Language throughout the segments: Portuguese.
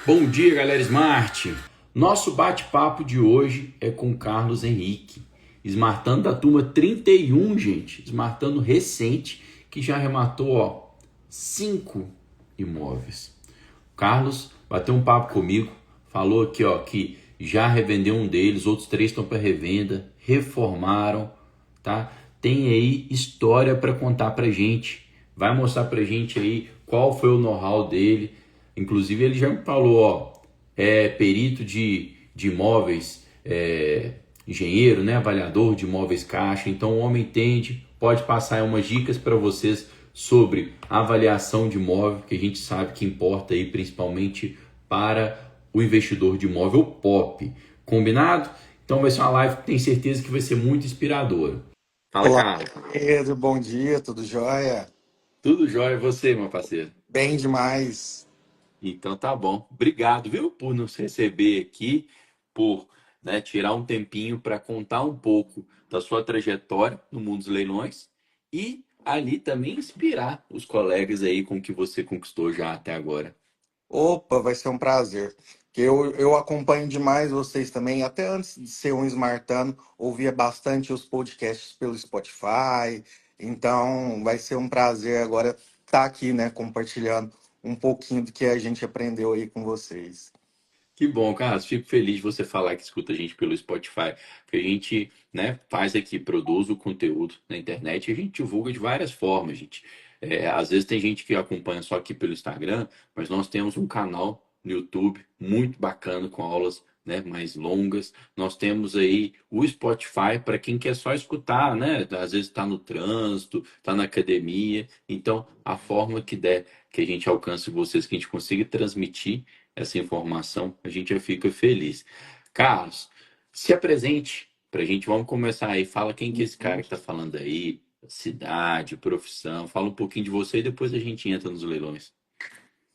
Bom dia, galera Smart! Nosso bate-papo de hoje é com Carlos Henrique, Smartando da turma 31, gente. Smartando recente, que já arrematou 5 imóveis. O Carlos bateu um papo comigo, falou aqui que já revendeu um deles, outros 3 estão para revenda, reformaram, tá? Tem aí história para contar pra gente. Vai mostrar pra gente aí qual foi o know-how dele. Inclusive ele já me falou, é perito de imóveis, engenheiro, né, avaliador de imóveis caixa. Então o homem entende, pode passar umas dicas para vocês sobre avaliação de imóvel, que a gente sabe que importa aí principalmente para o investidor de imóvel pop. Combinado? Então vai ser uma live que tenho certeza que vai ser muito inspiradora. Fala, Olá, Carlos. Pedro, bom dia, tudo jóia? Tudo jóia, e você, meu parceiro? Bem demais. Então tá bom. Obrigado, viu, por nos receber aqui, por, né, tirar um tempinho para contar um pouco da sua trajetória no mundo dos leilões e ali também inspirar os colegas aí com o que você conquistou já até agora. Opa, vai ser um prazer. Que eu acompanho demais vocês também. Até antes de ser um Smartano, ouvia bastante os podcasts pelo Spotify. Então, vai ser um prazer agora estar aqui, né, compartilhando um pouquinho do que a gente aprendeu aí com vocês. Que bom, Carlos. Fico feliz de você falar que escuta a gente pelo Spotify, porque a gente, né, faz aqui, produz o conteúdo na internet e a gente divulga de várias formas, gente. Às vezes tem gente que acompanha só aqui pelo Instagram, mas nós temos um canal no YouTube muito bacana com aulas, né, mais longas. Nós temos aí o Spotify para quem quer só escutar, né? Às vezes está no trânsito, está na academia. Então, a forma que der que a gente alcance vocês, que a gente consiga transmitir essa informação, a gente já fica feliz. Carlos, se apresente pra gente, vamos começar aí. Fala quem que é esse cara que tá falando aí, cidade, profissão, fala um pouquinho de você e depois a gente entra nos leilões.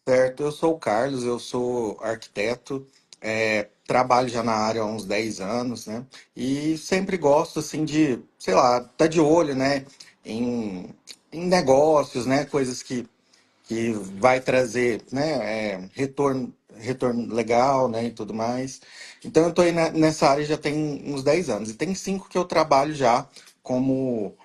Certo, eu sou o Carlos, eu sou arquiteto, trabalho já na área há uns 10 anos, né? E sempre gosto, assim, de, sei lá, tá de olho, né? Em, em negócios, né? Coisas que vai trazer, né? Retorno legal, né? E tudo mais. Então, eu tô aí nessa área já tem uns 10 anos. E tem 5 que eu trabalho já como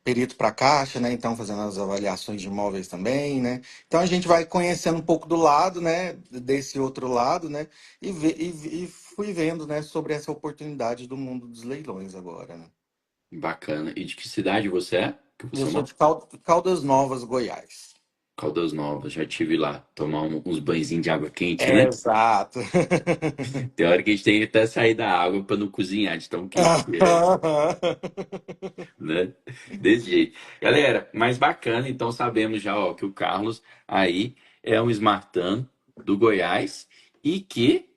perito para caixa, né? Então, fazendo as avaliações de imóveis também, né? Então, a gente vai conhecendo um pouco do lado, né? Desse outro lado, né? E fui vendo, né? Sobre essa oportunidade do mundo dos leilões agora, né? Bacana. E de que cidade você é? Que Eu você sou mora? de Caldas Novas, Goiás. Caldas Novas, já tive lá, tomar uns banhozinhos de água quente, né? Exato. Tem hora que a gente tem que até sair da água para não cozinhar de tão quente que é, né? Desse jeito. Galera, mais bacana, então sabemos já, que o Carlos aí é um smartano do Goiás e que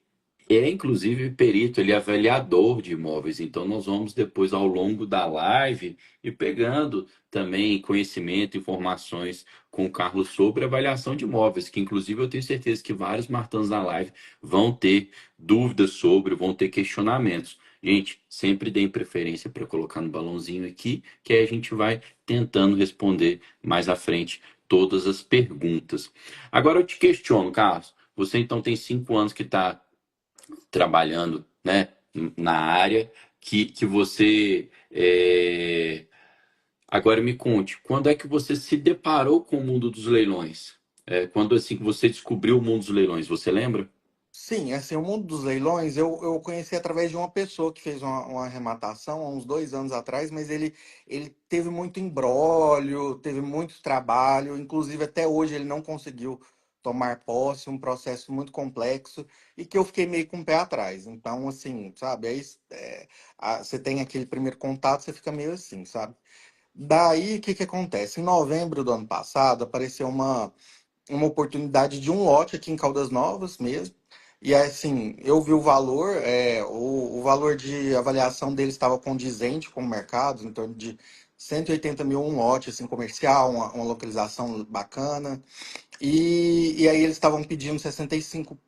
é inclusive perito, ele é avaliador de imóveis. Então nós vamos depois ao longo da live e pegando também conhecimento, informações com o Carlos sobre avaliação de imóveis, que inclusive eu tenho certeza que vários martanos na live vão ter dúvidas sobre, vão ter questionamentos. Gente, sempre deem preferência para colocar no balãozinho aqui, que aí a gente vai tentando responder mais à frente todas as perguntas. Agora eu te questiono, Carlos. Você então tem 5 anos que está trabalhando, né, na área que você agora me conte, quando é que você se deparou com o mundo dos leilões? Quando assim que você descobriu o mundo dos leilões, você lembra? Sim, assim, o mundo dos leilões eu conheci através de uma pessoa que fez uma arrematação há uns 2 anos atrás, mas ele teve muito imbróglio, teve muito trabalho, inclusive até hoje ele não conseguiu tomar posse, um processo muito complexo e que eu fiquei meio com o pé atrás. Então, assim, sabe, aí você tem aquele primeiro contato, você fica meio assim, sabe? Daí, o que que acontece? Em novembro do ano passado, apareceu uma oportunidade de um lote aqui em Caldas Novas mesmo. E assim, eu vi o valor, o valor de avaliação dele estava condizente com o mercado, em torno de 180 mil um lote assim, comercial, uma localização bacana. E aí eles estavam pedindo 65%,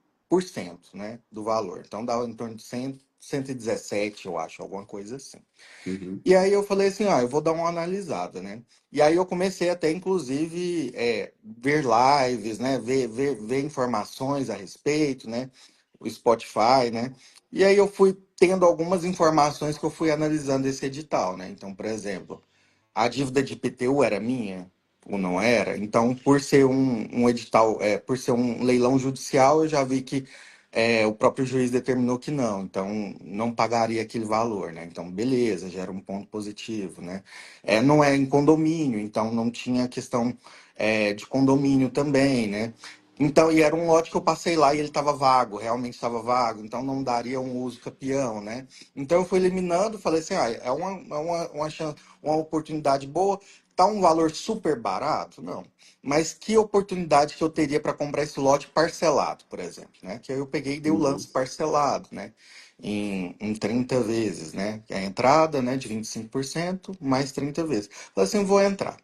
né, do valor. Então dava em torno de 100, 117, eu acho, alguma coisa assim. Uhum. E aí eu falei assim, eu vou dar uma analisada, né? E aí eu comecei até, inclusive, ver lives, né? Ver informações a respeito, né? O Spotify, né? E aí eu fui tendo algumas informações que eu fui analisando esse edital, né? Então, por exemplo, a dívida de IPTU era minha ou não era? Então, por ser um edital, por ser um leilão judicial, eu já vi que o próprio juiz determinou que não, então não pagaria aquele valor, né? Então, beleza, já era um ponto positivo, né? Não é em condomínio, então não tinha questão de condomínio também, né? Então, e era um lote que eu passei lá e ele estava vago, realmente estava vago, então não daria um uso capião, né? Então eu fui eliminando, falei assim, uma chance, uma oportunidade boa, tá um valor super barato? Não. Mas que oportunidade que eu teria para comprar esse lote parcelado, por exemplo, né? Que aí eu peguei e dei o lance Uhum. parcelado, né? Em 30 vezes, né? A entrada, né, de 25% mais 30 vezes. Falei assim, vou entrar.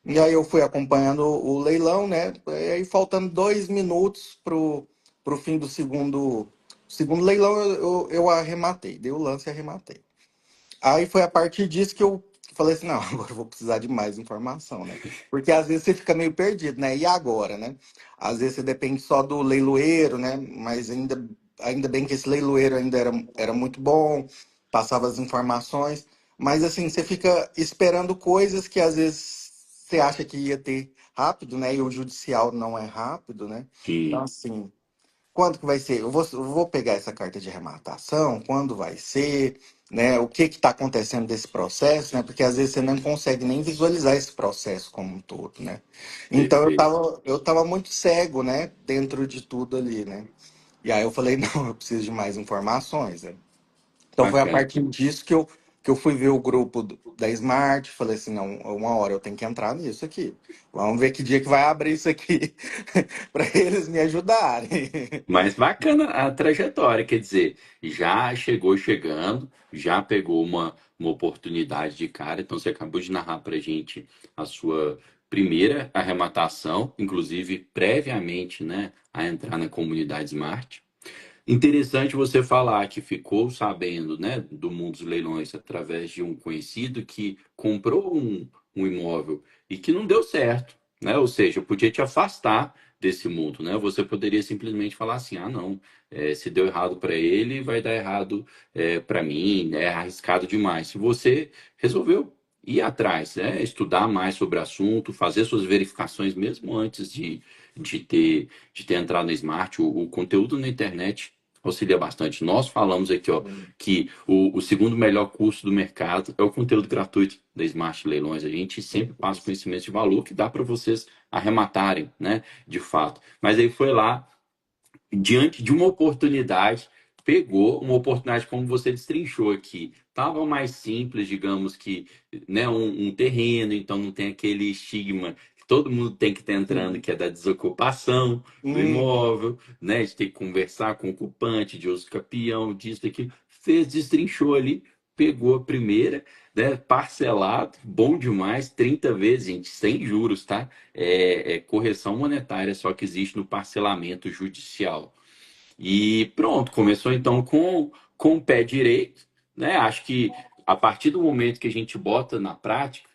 E aí eu fui acompanhando o leilão, né? E aí faltando 2 minutos pro fim do segundo leilão, eu arrematei, dei o lance e arrematei. Aí foi a partir disso que eu falei assim, não, agora eu vou precisar de mais informação, né? Porque às vezes você fica meio perdido, né? E agora, né? Às vezes você depende só do leiloeiro, né? Mas ainda bem que esse leiloeiro ainda era muito bom, passava as informações. Mas assim, você fica esperando coisas que às vezes você acha que ia ter rápido, né? E o judicial não é rápido, né? Então, Sim, assim, quando que vai ser? Eu vou pegar essa carta de arrematação, quando vai ser, né? O que está acontecendo desse processo, né? Porque às vezes você não consegue nem visualizar esse processo como um todo, né? Então perfeito. eu tava muito cego, né? Dentro de tudo ali, né? E aí eu falei, não, eu preciso de mais informações, né? Então foi a Bacana. partir disso que eu fui ver o grupo da Smart, falei assim, não, uma hora eu tenho que entrar nisso aqui. Vamos ver que dia que vai abrir isso aqui para eles me ajudarem. Mas bacana a trajetória, quer dizer, já chegou chegando, já pegou uma oportunidade de cara. Então você acabou de narrar pra gente a sua primeira arrematação, inclusive previamente, né, a entrar na comunidade Smart. Interessante você falar que ficou sabendo, né, do mundo dos leilões através de um conhecido que comprou um imóvel e que não deu certo, né? Ou seja, podia te afastar desse mundo, né? Você poderia simplesmente falar assim, ah, não, se deu errado para ele, vai dar errado para mim, é arriscado demais. Se você resolveu ir atrás, né? Estudar mais sobre o assunto, fazer suas verificações mesmo antes de ter, de ter entrado no Smart, o conteúdo na internet auxilia bastante. Nós falamos aqui, ó, que o segundo melhor custo do mercado é o conteúdo gratuito da Smart Leilões. A gente sempre passa conhecimento de valor que dá para vocês arrematarem, né, de fato. Mas aí foi lá, diante de uma oportunidade, pegou uma oportunidade como você destrinchou aqui. Tava mais simples, digamos que, né, um terreno, então não tem aquele estigma que todo mundo tem que estar entrando, Sim. que é da desocupação do Uhum. imóvel, né, de ter que conversar com o ocupante, de uso capião, disso, daquilo. Fez, destrinchou ali, pegou a primeira, né, parcelado, bom demais, 30 vezes, gente, sem juros, tá? É correção monetária só que existe no parcelamento judicial. E pronto, começou então com o pé direito, né? Acho que a partir do momento que a gente bota na prática,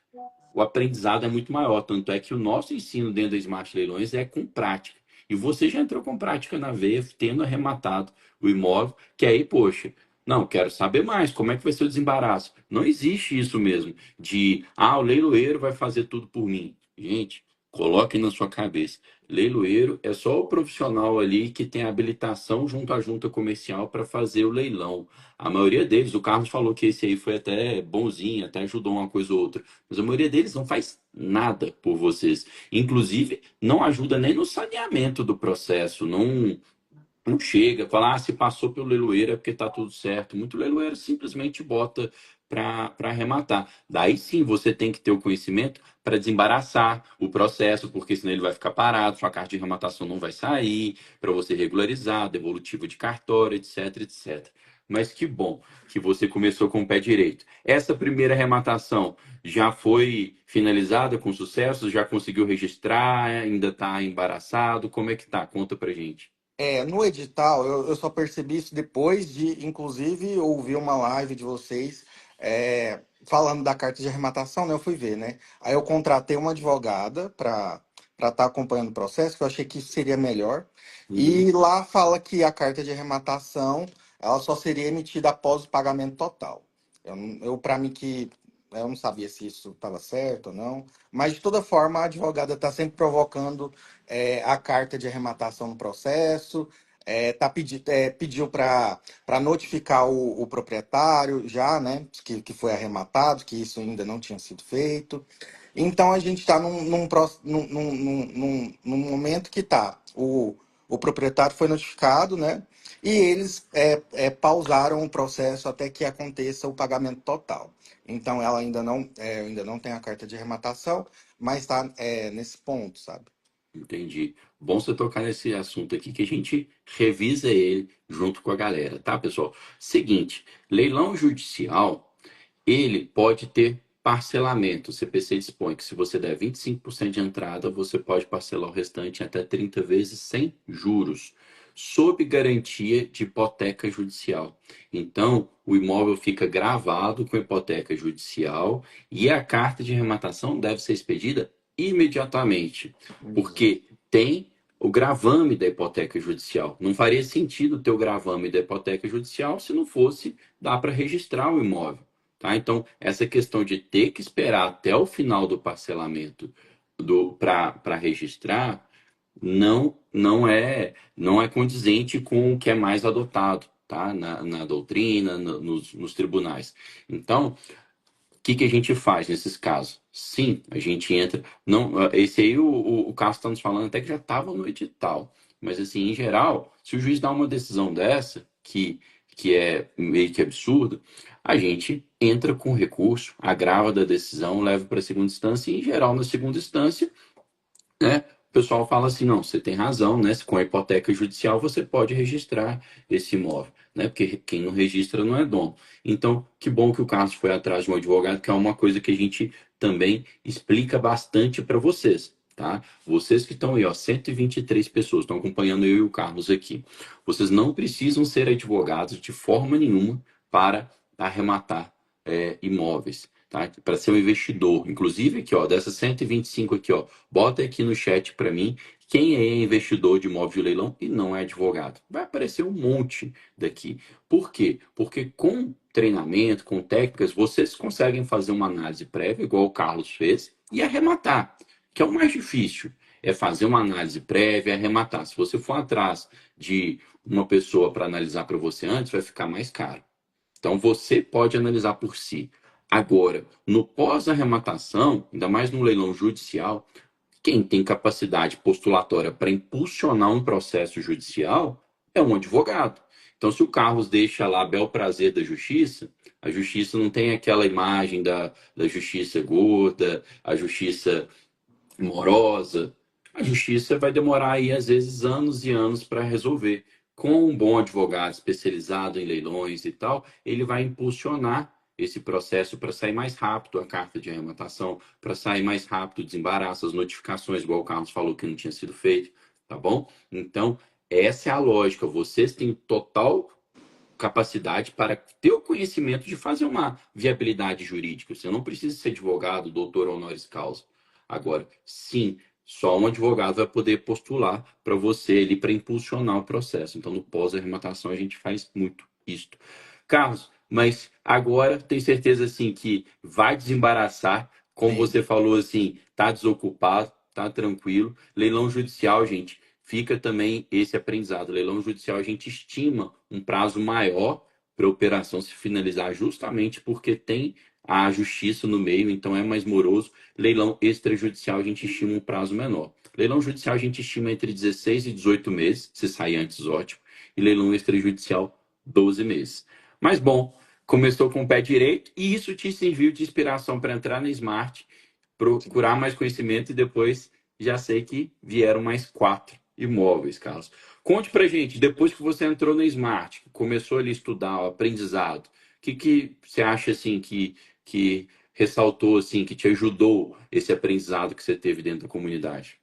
o aprendizado é muito maior. Tanto é que o nosso ensino dentro da Smart Leilões é com prática. E você já entrou com prática na veia, tendo arrematado o imóvel, que aí, poxa, não, quero saber mais, como é que vai ser o desembaraço? Não existe isso mesmo, de, o leiloeiro vai fazer tudo por mim. Gente, coloquem na sua cabeça. Leiloeiro é só o profissional ali que tem habilitação junto à junta comercial para fazer o leilão. A maioria deles, o Carlos falou que esse aí foi até bonzinho, até ajudou uma coisa ou outra. Mas a maioria deles não faz nada por vocês. Inclusive, não ajuda nem no saneamento do processo. Não chega, fala, se passou pelo leiloeiro é porque está tudo certo. Muito leiloeiro simplesmente bota para arrematar. Daí sim você tem que ter o conhecimento para desembaraçar o processo, porque senão ele vai ficar parado, sua carta de arrematação não vai sair, para você regularizar, devolutivo de cartório, etc, etc. Mas que bom que você começou com o pé direito. Essa primeira arrematação já foi finalizada com sucesso? Já conseguiu registrar? Ainda está embaraçado? Como é que tá? Conta pra gente. No edital, eu só percebi isso depois de, inclusive, ouvir uma live de vocês falando da carta de arrematação, né? Eu fui ver, né? Aí eu contratei uma advogada para estar acompanhando o processo, que eu achei que isso seria melhor. Uhum. E lá fala que a carta de arrematação, ela só seria emitida após o pagamento total. Para mim que eu não sabia se isso estava certo ou não, mas de toda forma a advogada está sempre provocando a carta de arrematação no processo, pediu para notificar o proprietário já, né, que foi arrematado, que isso ainda não tinha sido feito. Então a gente está num momento que tá, o proprietário foi notificado, né, e eles pausaram o processo até que aconteça o pagamento total. Então ela ainda não tem a carta de arrematação, mas está nesse ponto, sabe? Entendi. Bom você tocar nesse assunto aqui que a gente revisa ele junto com a galera, tá, pessoal? Seguinte, leilão judicial, ele pode ter parcelamento. O CPC dispõe que se você der 25% de entrada, você pode parcelar o restante em até 30 vezes sem juros, sob garantia de hipoteca judicial. Então, o imóvel fica gravado com hipoteca judicial e a carta de arrematação deve ser expedida imediatamente, porque tem o gravame da hipoteca judicial. Não faria sentido ter o gravame da hipoteca judicial se não fosse dar para registrar o imóvel. Tá? Então, essa questão de ter que esperar até o final do parcelamento para registrar não é condizente com o que é mais adotado, tá? Na doutrina, nos tribunais. Então, o que, que a gente faz nesses casos? Sim, a gente entra. Não, esse aí o Carlos está nos falando até que já estava no edital. Mas assim, em geral, se o juiz dá uma decisão dessa, que é meio que absurda, a gente entra com recurso, agrava da decisão, leva para a segunda instância, e em geral, na segunda instância, né? O pessoal fala assim, não, você tem razão, né? Com a hipoteca judicial você pode registrar esse imóvel, né? Porque quem não registra não é dono. Então, que bom que o Carlos foi atrás de um advogado, que é uma coisa que a gente também explica bastante para vocês, tá? Vocês que estão aí, ó, 123 pessoas estão acompanhando eu e o Carlos aqui. Vocês não precisam ser advogados de forma nenhuma para arrematar imóveis. Tá? Para ser um investidor. Inclusive, aqui, ó, dessas 125 aqui, ó, bota aqui no chat para mim quem é investidor de imóvel de leilão e não é advogado. Vai aparecer um monte daqui. Por quê? Porque com treinamento, com técnicas, vocês conseguem fazer uma análise prévia, igual o Carlos fez, e arrematar, que é o mais difícil. É fazer uma análise prévia e arrematar. Se você for atrás de uma pessoa para analisar para você antes, vai ficar mais caro. Então você pode analisar por si. Agora, no pós-arrematação, ainda mais no leilão judicial, quem tem capacidade postulatória para impulsionar um processo judicial é um advogado. Então, se o Carlos deixa lá a bel prazer da justiça, a justiça não tem aquela imagem da justiça gorda, a justiça morosa. A justiça vai demorar aí, às vezes, anos e anos para resolver. Com um bom advogado especializado em leilões e tal, ele vai impulsionar esse processo para sair mais rápido a carta de arrematação, para sair mais rápido o desembaraço, as notificações, igual o Carlos falou que não tinha sido feito, tá bom? Então, essa é a lógica. Vocês têm total capacidade para ter o conhecimento de fazer uma viabilidade jurídica. Você não precisa ser advogado, doutor honoris causa. Agora, sim, só um advogado vai poder postular para você ali para impulsionar o processo. Então, no pós-arrematação, a gente faz muito isso. Carlos, mas agora tem certeza assim que vai desembaraçar, como Sim. você falou assim, tá desocupado, tá tranquilo. Leilão judicial, gente, fica também esse aprendizado. Leilão judicial a gente estima um prazo maior para a operação se finalizar, justamente porque tem a justiça no meio, então é mais moroso. Leilão extrajudicial a gente estima um prazo menor. Leilão judicial a gente estima entre 16 e 18 meses, se sair antes, ótimo. E leilão extrajudicial, 12 meses. Mas bom, começou com o pé direito e isso te serviu de inspiração para entrar na Smart, procurar mais conhecimento e depois já sei que vieram mais 4 imóveis, Carlos. Conte pra gente, depois que você entrou na Smart, começou ali a estudar o aprendizado, o que você acha assim que ressaltou assim, que te ajudou esse aprendizado que você teve dentro da comunidade?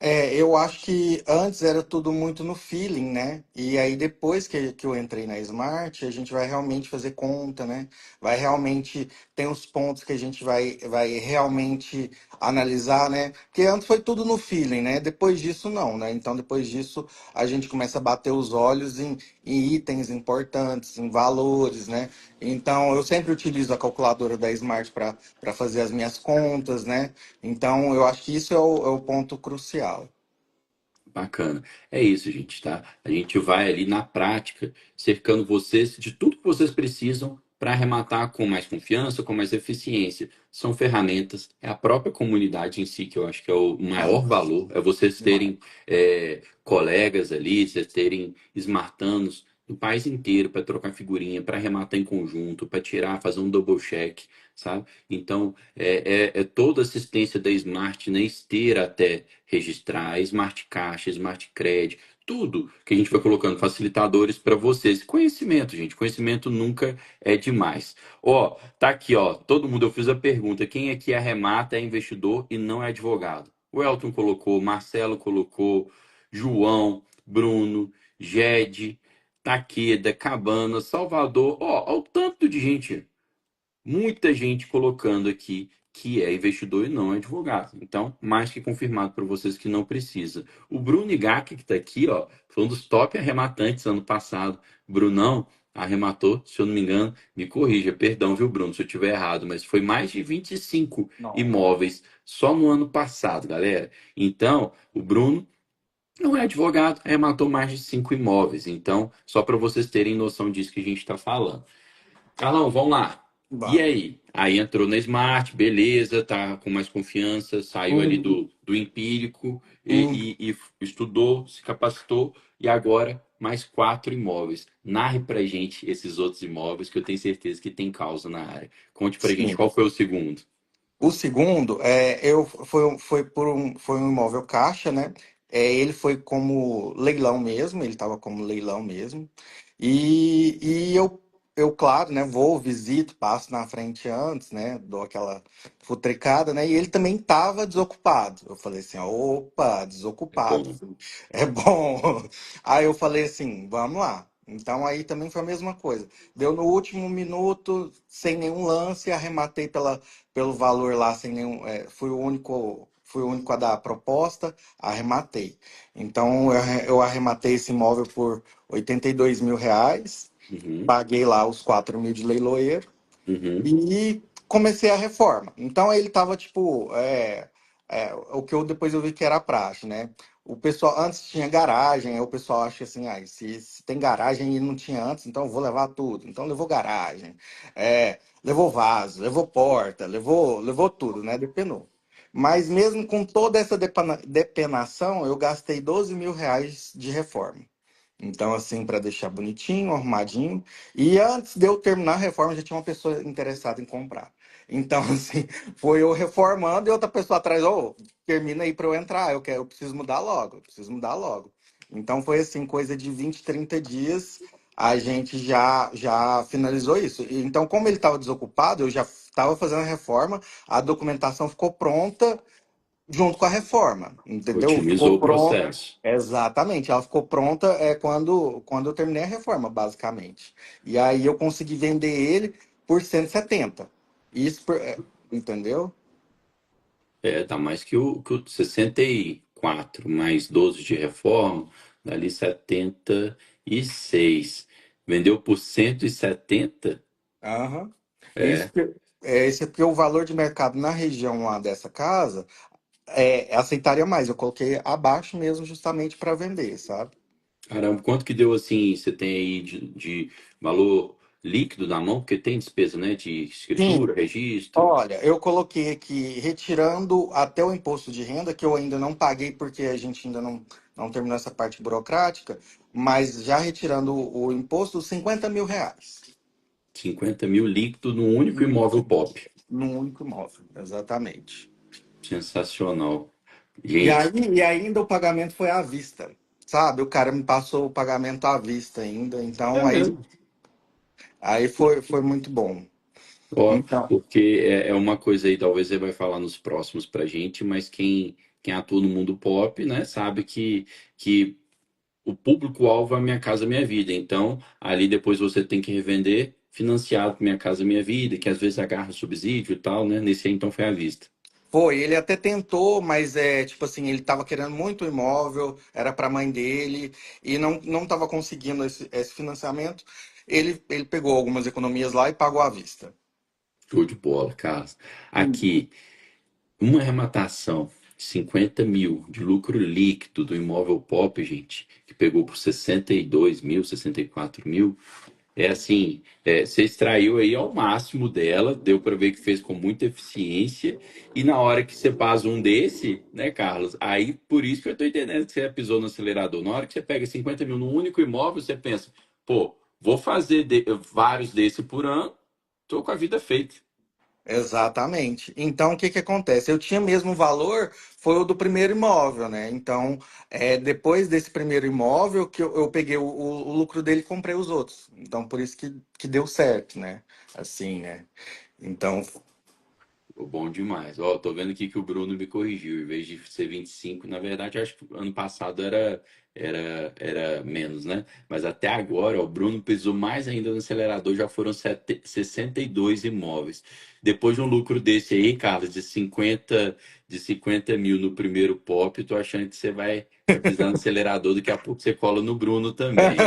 Eu acho que antes era tudo muito no feeling, né? E aí depois que eu entrei na Smart, a gente vai realmente fazer conta, né? Vai realmente, tem os pontos que a gente vai realmente analisar, né? Porque antes foi tudo no feeling, né? Depois disso não, né? Então depois disso a gente começa a bater os olhos em itens importantes, em valores, né? Então eu sempre utilizo a calculadora da Smart para fazer as minhas contas, né? Então, eu acho que isso é o ponto crucial. Bacana. É isso, gente, tá? A gente vai ali na prática, cercando vocês de tudo que vocês precisam para arrematar com mais confiança, com mais eficiência. São ferramentas, é a própria comunidade em si que eu acho que é o É, maior valor, é vocês demais. terem colegas ali, vocês terem smartanos do país inteiro para trocar figurinha, para arrematar em conjunto, para tirar, fazer um double check, sabe? Então, é toda a assistência da Smart na esteira até registrar, Smart Caixa, Smart Credit, tudo que a gente vai colocando facilitadores para vocês. Conhecimento, gente, conhecimento nunca é demais. Ó, tá aqui, ó, todo mundo, eu fiz a pergunta, quem aqui arremata é investidor e não é advogado? O Elton colocou, Marcelo colocou, João, Bruno, Gede, Taqueda, Cabana, Salvador, ó, o tanto de gente, muita gente colocando aqui que é investidor e não é advogado. Então, mais que confirmado para vocês que não precisa. O Bruno Igaki, que está aqui, ó, foi um dos top arrematantes ano passado. Brunão arrematou, se eu não me engano, me corrija, perdão, viu, Bruno, se eu estiver errado, mas foi mais de 25 Não. imóveis só no ano passado, galera. Então, o Bruno não é advogado, arrematou mais de 5 imóveis. Então, só para vocês terem noção disso que a gente está falando. Carlão, vamos lá. E Vamos. aí? Aí entrou na Smart, beleza, tá com mais confiança, saiu ali Uhum. do empírico Uhum. e estudou, se capacitou e agora mais 4 imóveis. Narre pra gente esses outros imóveis que eu tenho certeza que tem causa na área. Conte pra gente Sim. qual foi o segundo. O segundo, foi um imóvel caixa, né? Ele foi como leilão mesmo, ele estava como leilão mesmo. E eu, claro, né, vou, visito, passo na frente antes, né? Dou aquela futricada, né? E ele também estava desocupado. Eu falei assim, opa, É desocupado, bom. filho. É bom. Aí eu falei assim, vamos lá. Então aí também foi a mesma coisa. Deu no último minuto, sem nenhum lance, arrematei pelo valor lá, sem nenhum. Fui o único a dar a proposta, arrematei. Então eu arrematei esse imóvel por R$ 82.000, Uhum, paguei lá os 4.000 de leiloeiro uhum. e comecei a reforma. Então ele tava tipo, o que eu depois eu vi que era praxe, né? O pessoal antes tinha garagem, aí o pessoal acha assim, se tem garagem e não tinha antes, então eu vou levar tudo. Então levou garagem, levou vaso, levou porta, levou tudo, né? Depenou. Mas mesmo com toda essa depenação, eu gastei R$ 12.000 de reforma. Então, assim, para deixar bonitinho, arrumadinho. E antes de eu terminar a reforma, já tinha uma pessoa interessada em comprar. Então, assim, foi eu reformando e outra pessoa atrás, ô, termina aí para eu entrar, eu preciso mudar logo, eu preciso mudar logo. Então, foi assim, coisa de 20, 30 dias, a gente já finalizou isso. Então, como ele estava desocupado, eu já estava fazendo a reforma, a documentação ficou pronta junto com a reforma, entendeu? Ficou Otimizou o pronto. processo. Exatamente, ela ficou pronta quando eu terminei a reforma, basicamente. E aí eu consegui vender ele por 170. Isso, entendeu? Tá mais que o 64 mais 12 de reforma, dali 76. Vendeu por 170. Aham. Isso, É, isso é porque o valor de mercado na região lá dessa casa aceitaria mais. Eu coloquei abaixo mesmo justamente para vender, sabe? caramba, quanto que deu assim? Você tem aí de valor líquido na mão? Porque tem despesa, né? De Sim, escritura, registro. olha, eu coloquei aqui, retirando até o imposto de renda, que eu ainda não paguei porque a gente ainda não terminou essa parte burocrática, mas já retirando o imposto, R$ 50.000. 50 mil líquido num único imóvel Isso. pop. Num único imóvel, exatamente. Sensacional. E Gente, aí, e ainda o pagamento foi à vista, sabe? O cara me passou o pagamento à vista ainda, é então aí, mesmo. aí foi muito bom. Ó, Então, porque é uma coisa aí, talvez ele vai falar nos próximos pra gente, mas quem quem atua no mundo pop, né, sabe que o público-alvo é Minha Casa Minha Vida. Então, ali depois você tem que revender financiado por Minha Casa Minha Vida, que às vezes agarra subsídio e tal, né? Nesse aí, então, foi à vista. Foi, ele até tentou, mas tipo assim, ele estava querendo muito imóvel, era para a mãe dele, e não estava conseguindo esse financiamento. Ele pegou algumas economias lá e pagou à vista. Show de bola, Carlos. Hum. Aqui, uma arrematação de 50 mil de lucro líquido do imóvel pop, gente, que pegou por 62 mil, 64 mil. É assim, você extraiu aí ao máximo dela, deu para ver que fez com muita eficiência, e na hora que você faz um desse, né, Carlos? Aí por isso que eu tô entendendo que você pisou no acelerador. Na hora que você pega 50 mil num único imóvel, você pensa, pô, vou fazer vários desse por ano, tô com a vida feita. Exatamente. Então, o que que acontece? Eu tinha mesmo o valor, foi o do primeiro imóvel, né? Então, depois desse primeiro imóvel, que eu peguei o lucro dele e comprei os outros. Então, por isso que deu certo, né? Assim, né? Então, Pô, bom demais. Ó, tô vendo aqui que o Bruno me corrigiu. Em vez de ser 25, na verdade, acho que ano passado era menos, né? Mas até agora, ó, o Bruno pisou mais ainda no acelerador, já foram 62 imóveis. Depois de um lucro desse aí, Carlos, de 50 mil no primeiro pop, tô achando que você vai pisar no acelerador, daqui a pouco você cola no Bruno também.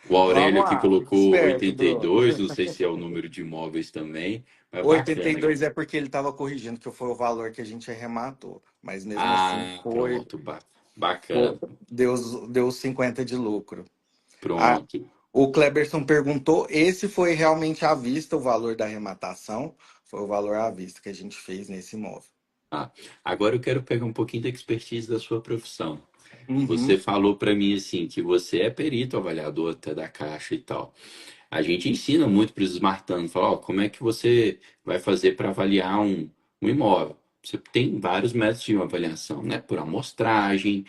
O Aurélio vamos aqui lá, fica colocou esperto, Bruno. 82, não sei se é o número de imóveis também, mas Oitenta e bacana. dois é porque ele estava corrigindo, que foi o valor que a gente arrematou. Mas mesmo assim, Ah, pronto, foi- bacana. deu os 50 de lucro. Ah, Pronto. o Kleberson perguntou, esse foi realmente à vista o valor da arrematação, foi o valor à vista que a gente fez nesse imóvel. Ah, agora eu quero pegar um pouquinho da expertise da sua profissão. Você Uhum. falou para mim assim que você é perito avaliador até da Caixa e tal. A gente ensina muito para os smartanos, fala, ó, como é que você vai fazer para avaliar um imóvel? Você tem vários métodos de avaliação, né? Por amostragem,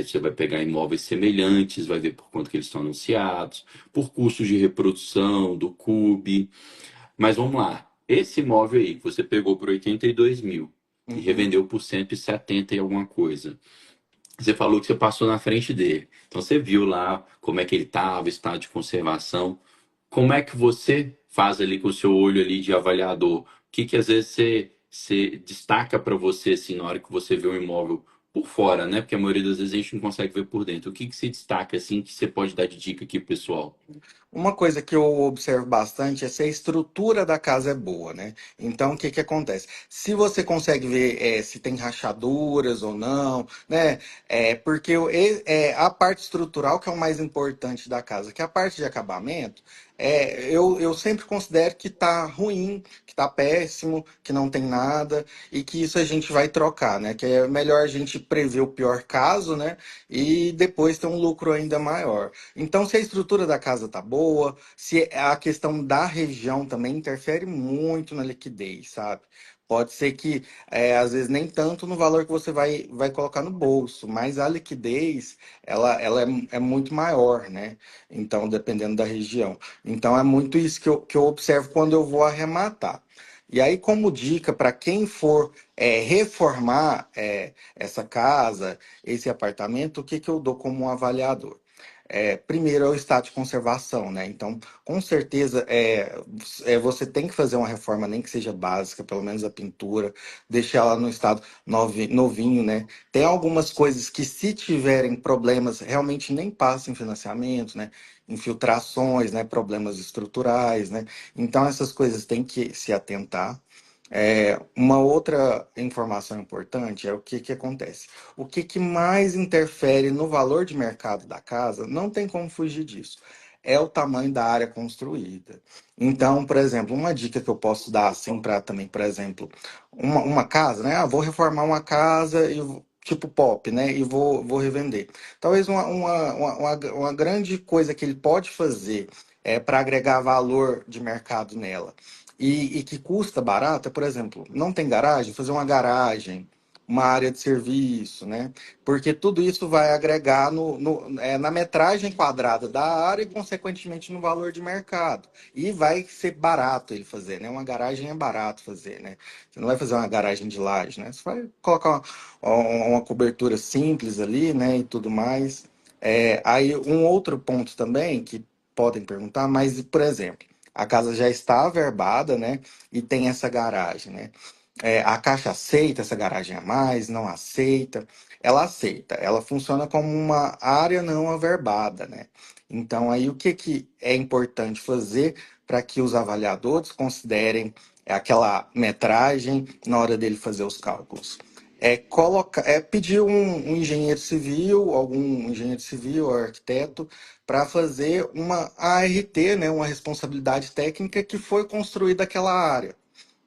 você vai pegar imóveis semelhantes, vai ver por quanto que eles estão anunciados, por custos de reprodução, do CUB. Mas vamos lá. Esse imóvel aí que você pegou por 82 mil e Uhum. revendeu por 170 e alguma coisa. Você falou que você passou na frente dele. Então você viu lá como é que ele estava, estado de conservação. Como é que você faz ali com o seu olho ali de avaliador? O que que às vezes você destaca para você assim na hora que você vê um imóvel por fora, né? Porque a maioria das vezes a gente não consegue ver por dentro. O que que se destaca assim que você pode dar de dica aqui, pessoal? Uma coisa que eu observo bastante é se a estrutura da casa é boa, né? Então, o que que acontece? Se você consegue ver se tem rachaduras ou não, né? Porque a parte estrutural que é o mais importante da casa, que a parte de acabamento, eu sempre considero que tá ruim, que tá péssimo, que não tem nada e que isso a gente vai trocar, né? Que é melhor a gente prever o pior caso, né? E depois ter um lucro ainda maior. Então, se a estrutura da casa tá boa, se a questão da região também interfere muito na liquidez, sabe? Pode ser que, às vezes, nem tanto no valor que você vai colocar no bolso, mas a liquidez, ela é muito maior, né? Então, dependendo da região. Então, é muito isso que eu observo quando eu vou arrematar. E aí, como dica para quem for reformar essa casa, esse apartamento, o que que eu dou como um avaliador? Primeiro é o estado de conservação, né? Então, com certeza, você tem que fazer uma reforma, nem que seja básica, pelo menos a pintura, deixar ela no estado novinho, né? Tem algumas coisas que, se tiverem problemas, realmente nem passam em financiamento, né? Infiltrações, né? Problemas estruturais, né? Então, essas coisas tem que se atentar. Uma outra informação importante é o que que acontece. O que que mais interfere no valor de mercado da casa, não tem como fugir disso. É o tamanho da área construída. Então, por exemplo, uma dica que eu posso dar assim para também, por exemplo, uma casa, né? Ah, vou reformar uma casa e tipo pop, né? E vou revender. Talvez uma grande coisa que ele pode fazer para agregar valor de mercado nela e que custa barato, é, por exemplo, não tem garagem, fazer uma garagem, uma área de serviço, né? Porque tudo isso vai agregar na metragem quadrada da área e, consequentemente, no valor de mercado. E vai ser barato ele fazer, né? Uma garagem é barato fazer, né? Você não vai fazer uma garagem de laje, né? Você vai colocar uma cobertura simples ali, né? E tudo mais. Aí, um outro ponto também que podem perguntar, mas, por exemplo, a casa já está averbada, né? E tem essa garagem, né? A Caixa aceita essa garagem a mais, não aceita. Ela aceita, ela funciona como uma área não averbada, né? Então, aí o que, que é importante fazer para que os avaliadores considerem aquela metragem na hora dele fazer os cálculos? Pedir um engenheiro civil, algum engenheiro civil ou arquiteto, para fazer uma ART, né, uma responsabilidade técnica que foi construída aquela área.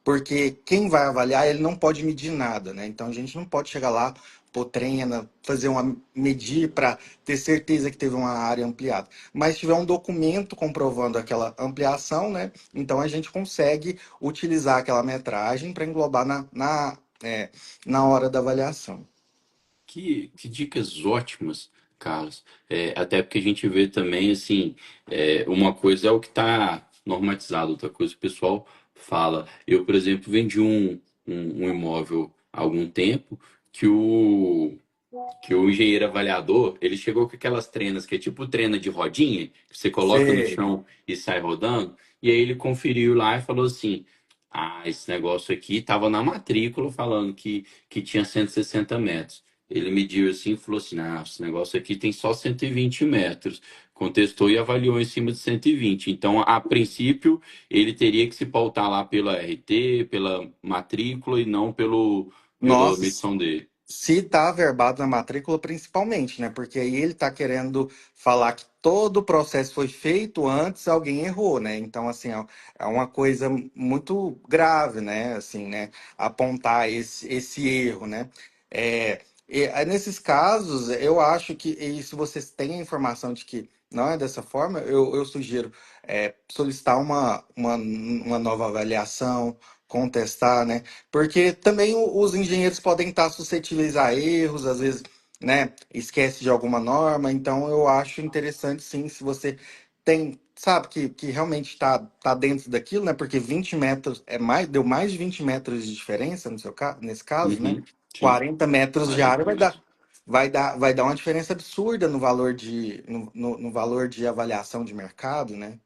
Porque quem vai avaliar, ele não pode medir nada, né? Então a gente não pode chegar lá, pôr treina, fazer uma medir para ter certeza que teve uma área ampliada. Mas se tiver um documento comprovando aquela ampliação, né? Então a gente consegue utilizar aquela metragem para englobar na hora da avaliação. Que dicas ótimas, Carlos. Até porque a gente vê também, assim, uma coisa é o que está normatizado, outra coisa o pessoal fala. Eu, por exemplo, vendi um imóvel há algum tempo que o engenheiro avaliador, ele chegou com aquelas trenas, que é tipo trena de rodinha, que você coloca no Sei. chão e sai rodando, e aí ele conferiu lá e falou assim, esse negócio aqui estava na matrícula falando que tinha 160 metros. Ele mediu assim e falou assim, não, esse negócio aqui tem só 120 metros. Contestou e avaliou em cima de 120. Então, a princípio, ele teria que se pautar lá pela RT, pela matrícula e não pela Nossa, medição dele. se está averbado na matrícula, principalmente, né? Porque aí ele está querendo falar que todo o processo foi feito antes, alguém errou, né? Então, assim, é uma coisa muito grave, né? Assim, né? Apontar esse erro, né? Aí, nesses casos, eu acho que, e se vocês têm a informação de que não é dessa forma, eu sugiro solicitar uma nova avaliação, contestar, né? Porque também os engenheiros podem estar suscetíveis a erros, às vezes, né, esquece de alguma norma. Então, eu acho interessante, sim, se você sabe que realmente tá dentro daquilo, né? Porque 20 metros deu mais de 20 metros de diferença no nesse caso, né? Uhum, sim. 40 metros de área 40 metros. vai dar uma diferença absurda no valor de avaliação de mercado, né?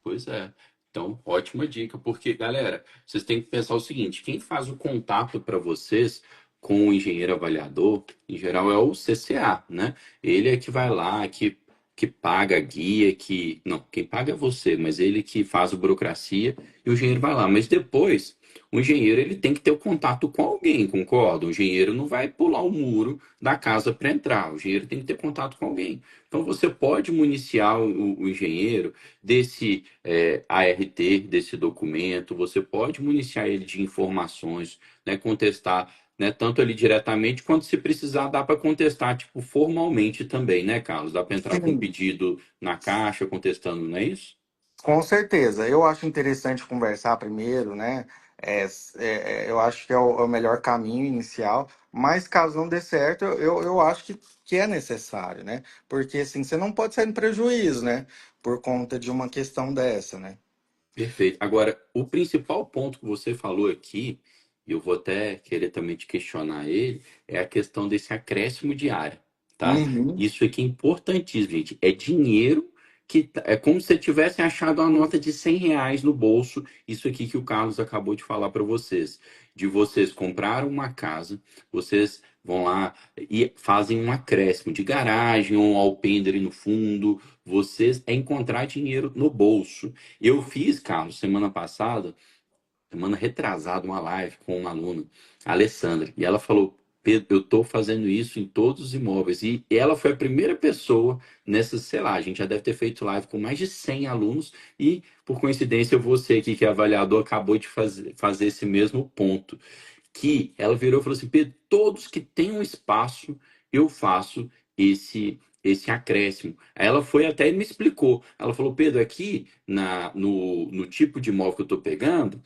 Pois é. Então, ótima dica, porque, galera, vocês têm que pensar o seguinte: quem faz o contato para vocês com o engenheiro avaliador, em geral, é o CCA, né? Ele é que vai lá, que paga a guia, que. Não, quem paga é você, mas ele que faz a burocracia e o engenheiro vai lá. Mas depois, o engenheiro ele tem que ter o contato com alguém, concorda? O engenheiro não vai pular o muro da casa para entrar, o engenheiro tem que ter contato com alguém. Então, você pode municiar o engenheiro desse ART desse documento, você pode municiar ele de informações, né, contestar, né, tanto ali diretamente quanto se precisar dá para contestar tipo formalmente também, né, Carlos? Dá para entrar com um Sim. pedido na caixa contestando, não é isso? Com certeza. Eu acho interessante conversar primeiro, né? Eu acho que é o melhor caminho inicial, mas caso não dê certo, eu acho que é necessário, né? Porque assim, você não pode sair no prejuízo, né? Por conta de uma questão dessa, né? Perfeito. Agora, o principal ponto que você falou aqui, e eu vou até querer também te questionar ele, é a questão desse acréscimo de área, tá? Uhum. Isso aqui é importantíssimo, gente. É dinheiro é como se você tivesse achado uma nota de R$ 100 no bolso. Isso aqui que o Carlos acabou de falar para vocês. De vocês compraram uma casa, vocês vão lá e fazem um acréscimo de garagem ou um alpendre no fundo. Vocês é encontrar dinheiro no bolso. Eu fiz, Carlos, semana passada, semana retrasada, uma live com uma aluna, a Alessandra, e ela falou: Pedro, eu estou fazendo isso em todos os imóveis. E ela foi a primeira pessoa nessas, sei lá, a gente já deve ter feito live com mais de 100 alunos, e por coincidência, você aqui, que é avaliador, acabou de fazer esse mesmo ponto. Que ela virou e falou assim: Pedro, todos que têm um espaço, eu faço esse acréscimo. Aí ela foi até e me explicou. Ela falou: Pedro, aqui no tipo de imóvel que eu estou pegando,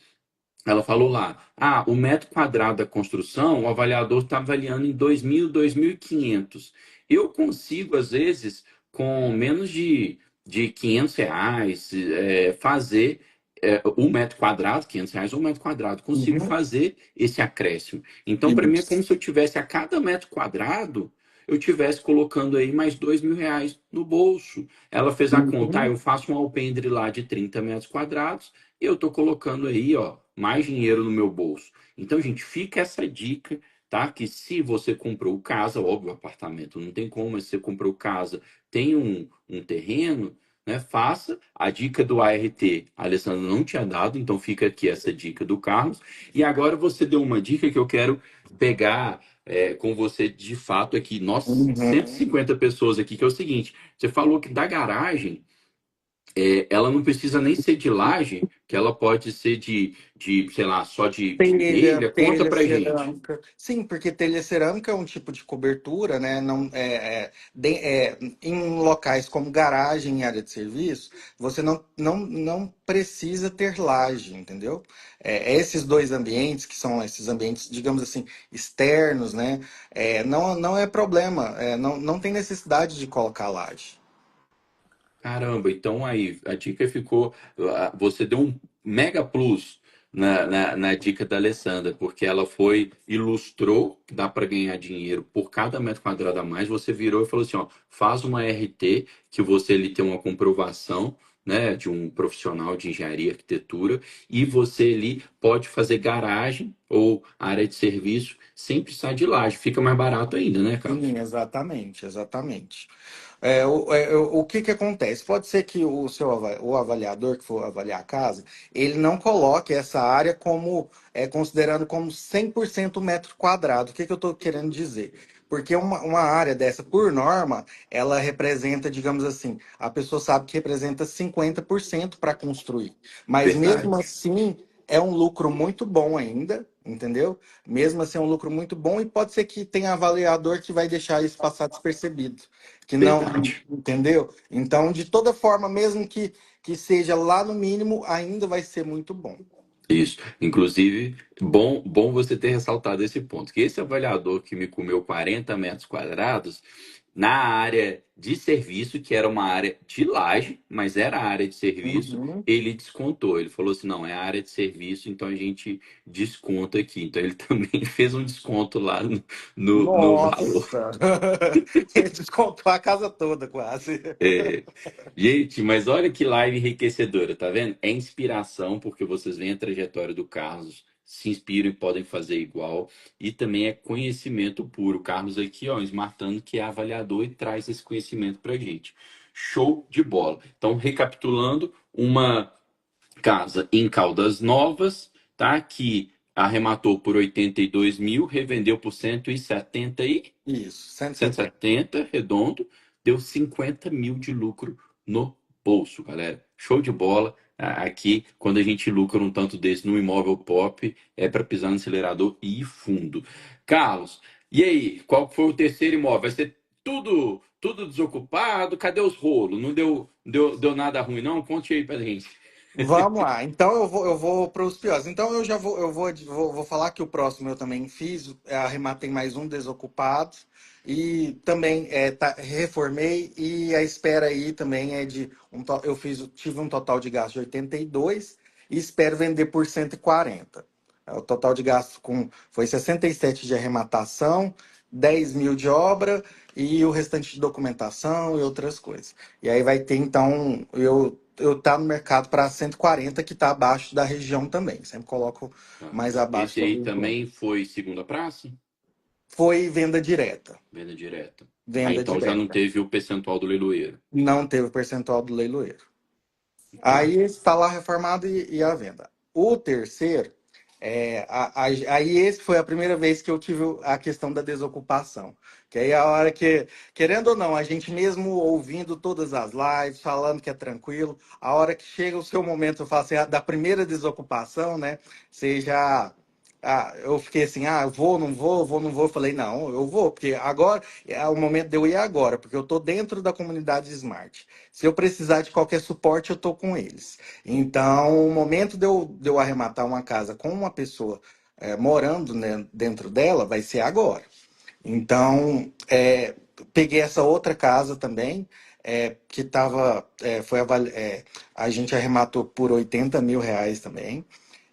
Ela falou lá, o metro quadrado da construção, o avaliador está avaliando em 2.000, 2.500. Eu consigo, às vezes, com menos de R$ 500, fazer um metro quadrado, R$ 500 um metro quadrado, consigo Uhum. fazer esse acréscimo. Então, para mim, é como Isso. se eu tivesse a cada metro quadrado, eu tivesse colocando aí mais R$ 2.000 no bolso. Ela fez a conta, Uhum. eu faço um alpendre lá de 30 metros quadrados, e eu estou colocando aí, ó, mais dinheiro no meu bolso. Então, gente, fica essa dica, tá? Que se você comprou casa, óbvio, apartamento não tem como, mas se você comprou casa, tem um terreno, né? Faça a dica do ART. A Alessandra não tinha dado, então fica aqui essa dica do Carlos. E agora você deu uma dica que eu quero pegar com você de fato aqui. Nós, Uhum. 150 pessoas aqui, que é o seguinte: você falou que da garagem ela não precisa nem ser de laje, que ela pode ser sei lá, só de Telha, telha. Conta telha pra gente. cerâmica. Sim, porque telha cerâmica é um tipo de cobertura, né? Não, em locais como garagem e área de serviço, você não precisa ter laje, entendeu? Esses dois ambientes, que são esses ambientes, digamos assim, externos, né? Não é problema, não tem necessidade de colocar laje. Caramba, então aí, a dica ficou. Você deu um mega plus na dica da Alessandra, porque ela ilustrou que dá para ganhar dinheiro por cada metro quadrado a mais. Você virou e falou assim: ó, faz uma RT, que você ali tem uma comprovação, né, de um profissional de engenharia e arquitetura, e você ali pode fazer garagem ou área de serviço sem precisar de laje. Fica mais barato ainda, né, Carlos? Sim, exatamente, exatamente. O que que acontece? Pode ser que o avaliador que for avaliar a casa, ele não coloque essa área como, considerando como 100% metro quadrado. O que que eu estou querendo dizer? Porque uma área dessa, por norma, ela representa, digamos assim, a pessoa sabe que representa 50% para construir. Mas mesmo Verdade. assim, é um lucro muito bom ainda, entendeu? Mesmo assim, é um lucro muito bom e pode ser que tenha avaliador que vai deixar isso passar despercebido, que não, Verdade. entendeu? Então, de toda forma, mesmo que seja lá no mínimo, ainda vai ser muito bom. Isso. Inclusive, bom você ter ressaltado esse ponto, que esse avaliador que me comeu 40 metros quadrados, na área de serviço, que era uma área de laje, mas era a área de serviço, Uhum. ele descontou. Ele falou assim: não, é a área de serviço, então a gente desconta aqui. Então ele também fez um desconto lá no valor. Nossa! Ele descontou a casa toda, quase. É, gente, mas olha que live enriquecedora, tá vendo? É inspiração, porque vocês veem a trajetória do Carlos, se inspiram e podem fazer igual. E também é conhecimento puro. O Carlos aqui, ó, esmartando que é avaliador e traz esse conhecimento pra gente. Show de bola. Então, recapitulando, uma casa em Caldas Novas, tá? Que arrematou por 82 mil, revendeu por 170 Isso, 170. 170 redondo, deu 50 mil de lucro no bolso, galera. Show de bola. Aqui, quando a gente lucra um tanto desse no imóvel pop, é para pisar no acelerador e ir fundo. Carlos, e aí, qual foi o terceiro imóvel? Vai ser tudo desocupado? Cadê os rolos? Não deu nada ruim, não? Conte aí pra gente. Vamos lá. Então eu vou para os piores. Então eu vou falar que o próximo eu também fiz, arrematei mais um desocupado e também reformei e a espera aí também é de tive um total de gasto de 82 e espero vender por 140. O total de gasto foi 67 de arrematação, 10 mil de obra e o restante de documentação e outras coisas. E aí vai ter, então, eu tá no mercado para 140 que está abaixo da região também. Sempre coloco Tá. mais abaixo Esse da aí região. também foi segunda praça? Foi venda direta. Venda direta. Ah, Venda então já não direta. teve o percentual do leiloeiro. Não teve o percentual do leiloeiro. Tá. Aí está lá reformado e à venda. O terceiro, aí esse foi a primeira vez que eu tive a questão da desocupação. Que aí a hora que, querendo ou não, a gente mesmo ouvindo todas as lives, falando que é tranquilo, a hora que chega o seu momento, eu falo assim, da primeira desocupação, né? Você já eu fiquei assim, eu vou, não vou, vou, não vou. Eu falei, não, eu vou, porque agora é o momento de eu ir agora, porque eu tô dentro da comunidade Smart. Se eu precisar de qualquer suporte, eu tô com eles. Então, o momento de eu arrematar uma casa com uma pessoa morando, né, dentro dela, vai ser agora. Então, peguei essa outra casa também, que tava, a gente arrematou por R$ 80.000 também.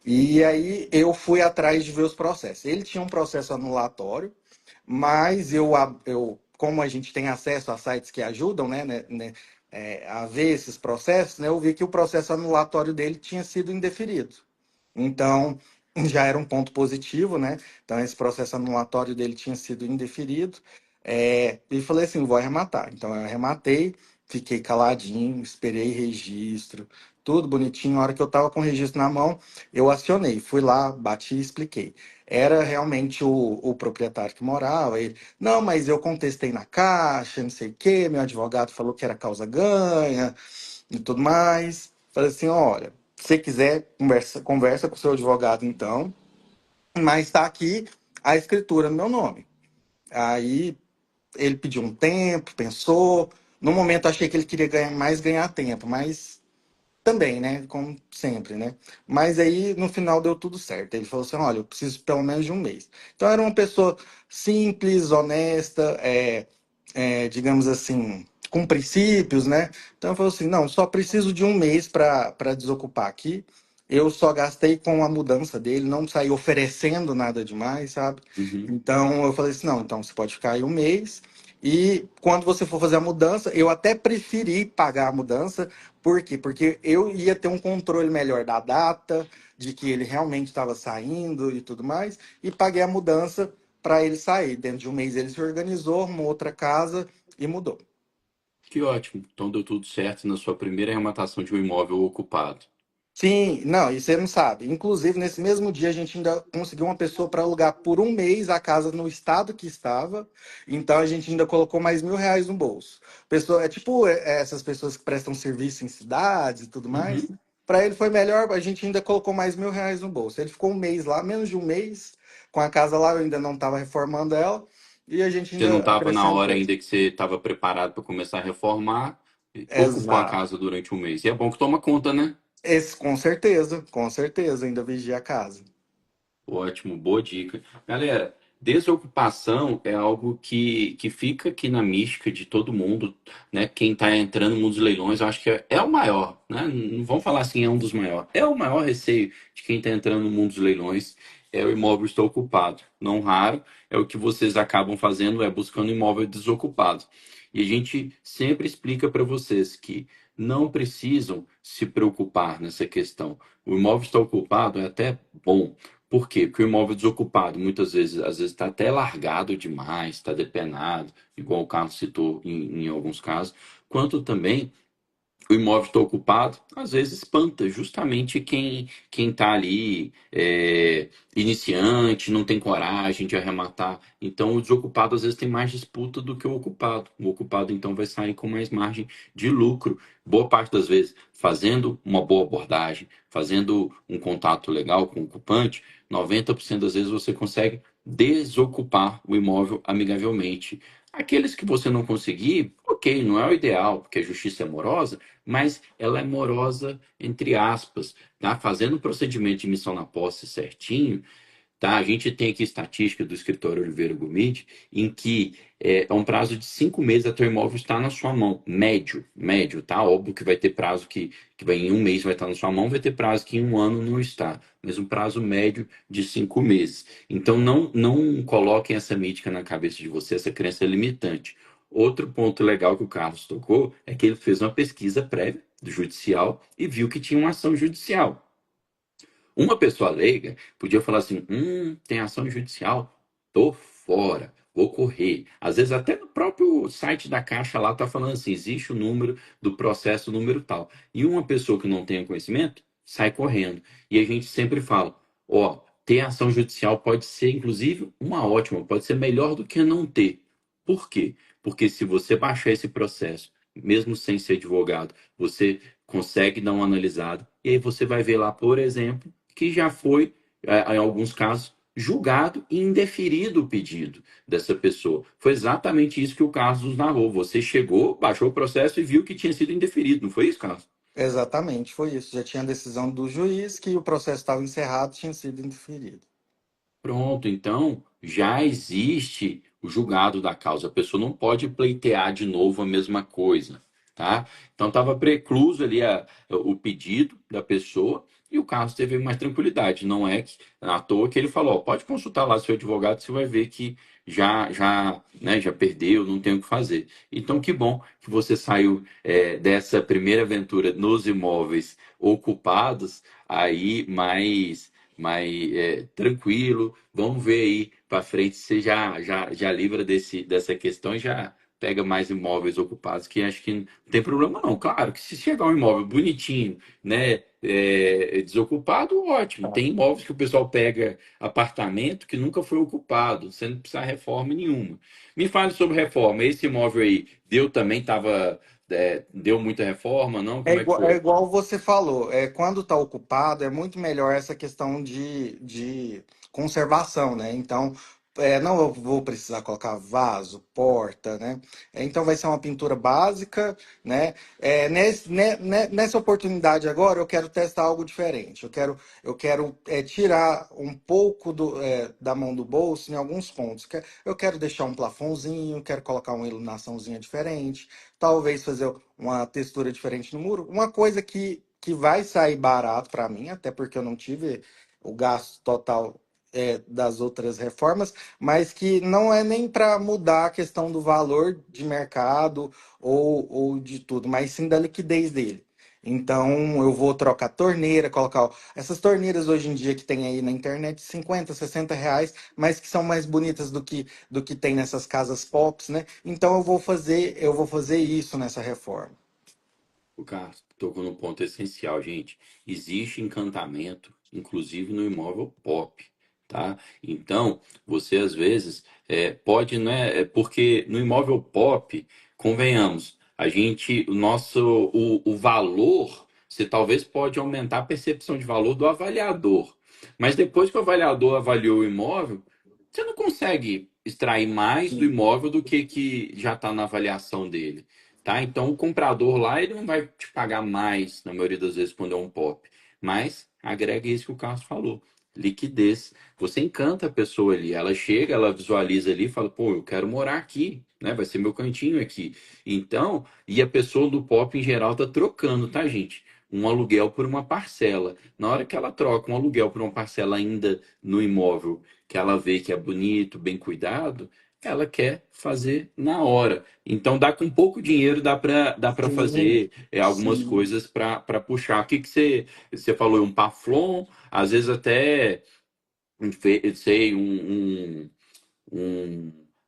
E aí eu fui atrás de ver os processos. Ele tinha um processo anulatório, mas como a gente tem acesso a sites que ajudam, a ver esses processos, né, eu vi que o processo anulatório dele tinha sido indeferido. Então, já era um ponto positivo, né? Então, esse processo anulatório dele tinha sido indeferido. E falei assim, vou arrematar. Então, eu arrematei, fiquei caladinho, esperei registro, tudo bonitinho. Na hora que eu estava com o registro na mão, eu acionei. Fui lá, bati e expliquei. Era realmente o proprietário que morava. Ele, não, mas eu contestei na caixa, não sei o quê. Meu advogado falou que era causa ganha e tudo mais. Falei assim, olha, se você quiser, conversa com o seu advogado então, mas está aqui a escritura no meu nome. Aí ele pediu um tempo, pensou. No momento achei que ele queria ganhar tempo, mas também, né? Como sempre, né? Mas aí no final deu tudo certo. Ele falou assim: olha, eu preciso pelo menos de um mês. Então era uma pessoa simples, honesta, digamos assim, com princípios, né? Então falou assim: não, só preciso de um mês para desocupar aqui. Eu só gastei com a mudança dele, não saí oferecendo nada demais, sabe? Uhum. Então eu falei assim: não, então você pode ficar aí um mês. E quando você for fazer a mudança, eu até preferi pagar a mudança. Por quê? Porque eu ia ter um controle melhor da data, de que ele realmente estava saindo e tudo mais, e paguei a mudança para ele sair. Dentro de um mês ele se organizou, arrumou outra casa e mudou. Que ótimo. Então deu tudo certo na sua primeira arrematação de um imóvel ocupado. Sim, não, e você não sabe. Inclusive, nesse mesmo dia, a gente ainda conseguiu uma pessoa para alugar por um mês a casa no estado que estava. Então, a gente ainda colocou mais R$ 1.000 no bolso. Pessoa, é tipo essas pessoas que prestam serviço em cidades e tudo mais. Uhum. Para ele foi melhor, a gente ainda colocou mais R$ 1.000 no bolso. Ele ficou um mês lá, menos de um mês, com a casa lá. Eu ainda não estava reformando ela. E a gente Você não ainda estava na hora acrescentou. ainda que você estava preparado para começar a reformar, e ocupou a Exato. casa durante um mês. E é bom que toma conta, né? Com certeza, ainda vigia a casa. Ótimo, boa dica. Galera, desocupação é algo que fica aqui na mística de todo mundo, né? Quem está entrando no mundo dos leilões, eu acho que é o maior, né? Não vamos falar assim, é um dos maiores. É o maior receio de quem está entrando no mundo dos leilões, é o imóvel estar ocupado. Não raro, é o que vocês acabam fazendo, é buscando imóvel desocupado. E a gente sempre explica para vocês que não precisam se preocupar nessa questão. O imóvel está ocupado é até bom. Por quê? Porque o imóvel desocupado, muitas vezes, às vezes está até largado demais, está depenado, igual o Carlos citou em alguns casos, quanto também o imóvel está ocupado, às vezes espanta justamente quem está ali iniciante, não tem coragem de arrematar. Então, o desocupado às vezes tem mais disputa do que o ocupado. O ocupado, então, vai sair com mais margem de lucro. Boa parte das vezes, fazendo uma boa abordagem, fazendo um contato legal com o ocupante, 90% das vezes você consegue desocupar o imóvel amigavelmente. Aqueles que você não conseguir, ok, não é o ideal, porque a justiça é morosa, mas ela é morosa entre aspas, tá? Fazendo o procedimento de missão na posse certinho, tá? A gente tem aqui estatística do escritório Oliveira Gomide, em que é um prazo de 5 meses até o imóvel estar na sua mão, médio, tá? Óbvio que vai ter prazo que vai em um mês vai estar na sua mão, vai ter prazo que em um ano não está, mas um prazo médio de 5 meses. Então não coloquem essa mítica na cabeça de você, essa crença limitante. Outro ponto legal que o Carlos tocou é que ele fez uma pesquisa prévia do judicial e viu que tinha uma ação judicial. Uma pessoa leiga podia falar assim: tem ação judicial, tô fora, vou correr. Às vezes até no próprio site da Caixa lá tá falando assim, existe o número do processo, o número tal. E uma pessoa que não tem conhecimento sai correndo. E a gente sempre fala, ó, ter ação judicial pode ser inclusive uma ótima, pode ser melhor do que não ter. Por quê? Porque se você baixar esse processo, mesmo sem ser advogado, você consegue dar uma analisada e aí você vai ver lá, por exemplo, que já foi, em alguns casos, julgado e indeferido o pedido dessa pessoa. Foi exatamente isso que o Carlos nos narrou. Você chegou, baixou o processo e viu que tinha sido indeferido, não foi isso, Carlos? Exatamente, foi isso. Já tinha a decisão do juiz que o processo estava encerrado, tinha sido indeferido. Pronto, então já existe o julgado da causa. A pessoa não pode pleitear de novo a mesma coisa, tá? Então estava precluso ali o pedido da pessoa e o caso teve mais tranquilidade. Não é que à toa que ele falou, ó, pode consultar lá seu advogado, você vai ver que já perdeu, não tem o que fazer. Então que bom que você saiu dessa primeira aventura nos imóveis ocupados aí mais tranquilo. Vamos ver aí para frente se você já livra dessa questão e já pega mais imóveis ocupados, que acho que não tem problema não. Claro que se chegar um imóvel bonitinho, né, desocupado, ótimo. Tem imóveis que o pessoal pega apartamento que nunca foi ocupado, sem precisar reforma nenhuma. Me fale sobre reforma. Esse imóvel aí deu muita reforma, não? Como é que É foi? igual você falou, quando está ocupado, é muito melhor essa questão de conservação, né? Então, não eu vou precisar colocar vaso, porta, né? Então, vai ser uma pintura básica, né? Nessa oportunidade agora, eu quero testar algo diferente. Eu quero tirar um pouco da mão do bolso em alguns pontos. Eu quero deixar um plafonzinho, quero colocar uma iluminaçãozinha diferente, talvez fazer uma textura diferente no muro. Uma coisa que vai sair barato para mim, até porque eu não tive o gasto total das outras reformas, mas que não é nem para mudar a questão do valor de mercado ou de tudo, mas sim da liquidez dele. Então, eu vou trocar torneira, colocar essas torneiras hoje em dia que tem aí na internet, 50, R$ 60, mas que são mais bonitas do que tem nessas casas pops, né? Então eu vou fazer isso nessa reforma. O Carlos tocou num ponto essencial, gente. Existe encantamento, inclusive no imóvel pop, tá? Então, você às vezes pode, né? Porque no imóvel pop, convenhamos, o valor, você talvez pode aumentar a percepção de valor do avaliador. Mas depois que o avaliador avaliou o imóvel, você não consegue extrair mais do imóvel do que já está na avaliação dele, tá? Então o comprador lá ele não vai te pagar mais na maioria das vezes quando é um pop, mas agrega isso que o Carlos falou, liquidez. Você encanta a pessoa ali, ela chega, ela visualiza ali, e fala, pô, eu quero morar aqui, né? Vai ser meu cantinho aqui. Então, e a pessoa do pop em geral tá trocando, tá, gente? Um aluguel por uma parcela. Na hora que ela troca um aluguel por uma parcela ainda no imóvel que ela vê que é bonito, bem cuidado, ela quer fazer na hora. Então, dá com pouco dinheiro, dá para Sim, fazer algumas sim. coisas para puxar. O que que você falou? Um Paflon, às vezes até, sei, um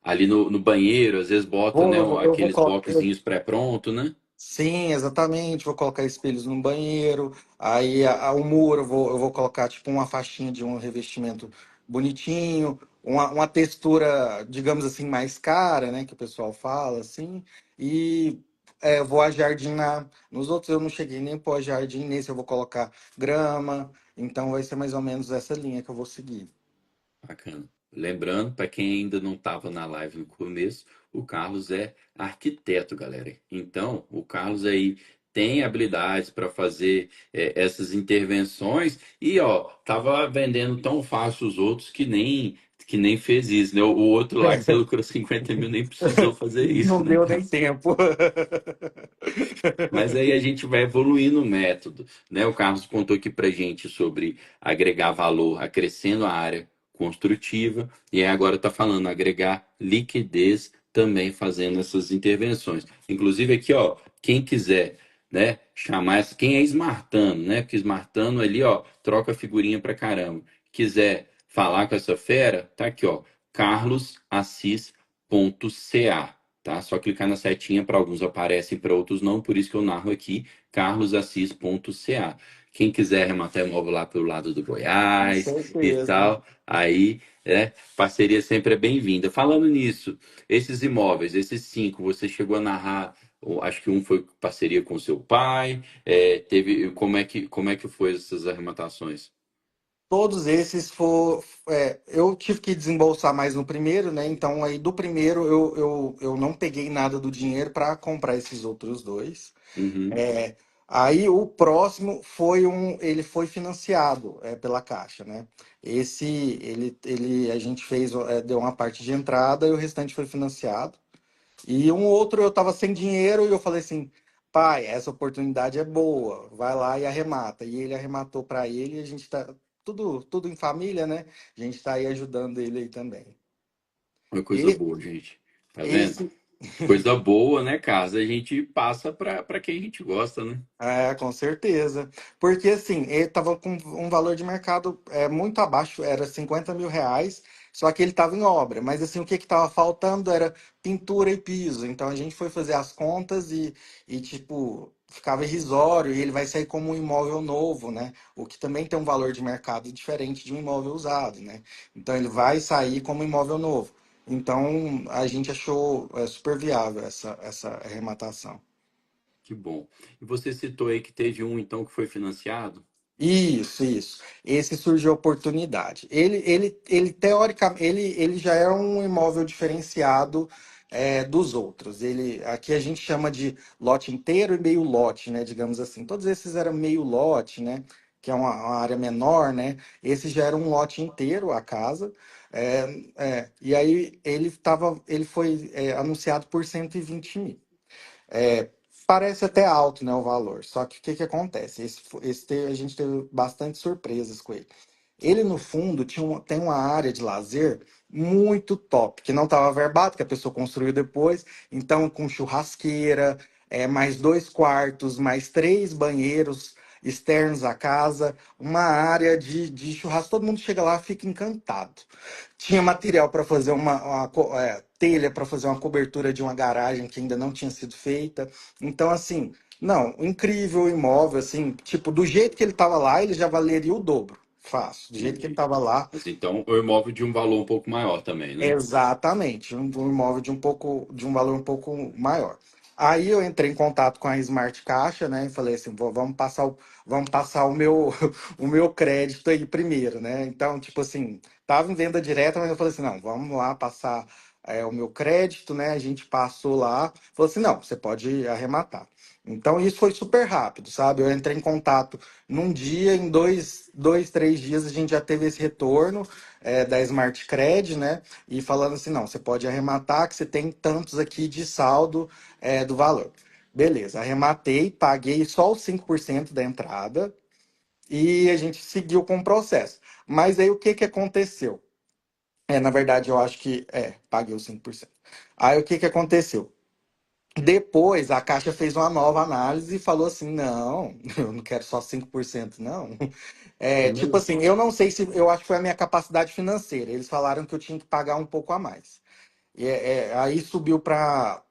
ali no banheiro, às vezes bota, né, Eu vou aqueles colocar. boxezinhos pré-pronto, né? Sim, exatamente. Vou colocar espelhos no banheiro. Aí o muro eu vou colocar tipo uma faixinha de um revestimento bonitinho, uma textura, digamos assim, mais cara, né? Que o pessoal fala assim. E eu vou ajardinar. Nos outros eu não cheguei nem pôr jardim, nesse eu vou colocar grama. Então vai ser mais ou menos essa linha que eu vou seguir. Bacana. Lembrando, para quem ainda não estava na live no começo, o Carlos é arquiteto, galera. Então, o Carlos aí tem habilidades para fazer essas intervenções e, ó, tava vendendo tão fácil os outros que nem fez isso, né? O outro lá que você lucrou 50 mil nem precisou fazer isso, Não né, deu nem Carlos? tempo. Mas aí a gente vai evoluindo o método, né? O Carlos contou aqui pra gente sobre agregar valor, acrescendo a área construtiva, e aí agora está falando agregar liquidez também fazendo essas intervenções. Inclusive aqui, ó, quem quiser, né, chamar essa, quem é Smartano, né? Porque Smartano ali, ó, troca figurinha pra caramba. Quiser falar com essa fera, tá aqui, ó, carlosassis.ca, tá? Só clicar na setinha, para alguns aparecem, para outros não, por isso que eu narro aqui, carlosassis.ca. Quem quiser arrematar imóvel lá pelo lado do Com Goiás e certeza. tal, aí, parceria sempre é bem-vinda. Falando nisso, esses imóveis, esses cinco, você chegou a narrar, acho que um foi parceria com seu pai, teve, como é que foi essas arrematações? Todos esses for, eu tive que desembolsar mais no primeiro, né? Então aí do primeiro eu não peguei nada do dinheiro para comprar esses outros dois. Uhum. É, aí o próximo ele foi financiado pela Caixa, né? A gente fez, deu uma parte de entrada e o restante foi financiado. E um outro eu tava sem dinheiro e eu falei assim, pai, essa oportunidade é boa, vai lá e arremata. E ele arrematou para ele e a gente tá tudo em família, né? A gente tá aí ajudando ele aí também. Uma coisa E boa, gente. Tá vendo? esse Coisa boa, né, Carlos? A gente passa para quem a gente gosta, né? com certeza. Porque assim, ele tava com um valor de mercado muito abaixo, era R$ 50.000, só que ele tava em obra. Mas assim, o que que tava faltando era pintura e piso. Então a gente foi fazer as contas tipo, ficava irrisório e ele vai sair como um imóvel novo, né? O que também tem um valor de mercado diferente de um imóvel usado, né? Então ele vai sair como imóvel novo. Então a gente achou super viável essa arrematação. Que bom. E você citou aí que teve um, então, que foi financiado? Isso. Esse surgiu a oportunidade. Ele teoricamente, ele já é um imóvel diferenciado dos outros. Aqui a gente chama de lote inteiro e meio lote, né? Digamos assim. Todos esses eram meio lote, né? Que é uma área menor, né? Esse já era um lote inteiro, a casa. E aí ele foi anunciado por 120.000. É, parece até alto, né, o valor. Só que o que que acontece? A gente teve bastante surpresas com ele. Ele, no fundo, tem uma área de lazer muito top, que não estava verbado, que a pessoa construiu depois. Então, com churrasqueira, mais 2 quartos, mais 3 banheiros externos à casa, uma área de churrasco. Todo mundo chega lá, fica encantado. Tinha material para fazer telha para fazer uma cobertura de uma garagem que ainda não tinha sido feita. Então, assim, não, incrível o imóvel, assim, tipo, do jeito que ele estava lá, ele já valeria o dobro. Fácil. Do jeito que ele Entendi. estava lá, Mas então, o imóvel de um valor um pouco maior também, né? exatamente, um imóvel de um valor um pouco maior. Aí eu entrei em contato com a Smart Caixa, né, e falei assim, vamos passar o meu o meu crédito aí primeiro, né? Então, tipo assim, tava em venda direta, mas eu falei assim, não, vamos lá passar o meu crédito, né? A gente passou lá, falou assim, não, você pode arrematar. Então isso foi super rápido, sabe? Eu entrei em contato num dia, em 3 dias a gente já teve esse retorno da Smart Cred, né? E falando assim, não, você pode arrematar que você tem tantos aqui de saldo do valor. Beleza, arrematei, paguei só os 5% da entrada e a gente seguiu com o processo. Mas aí o que que aconteceu? Na verdade, eu acho que, paguei os 5%. Aí o que que aconteceu? Depois a Caixa fez uma nova análise e falou assim: não, eu não quero só 5%, não. É Tipo mesmo? assim, eu não sei se. Eu acho que foi a minha capacidade financeira. Eles falaram que eu tinha que pagar um pouco a mais. Aí subiu para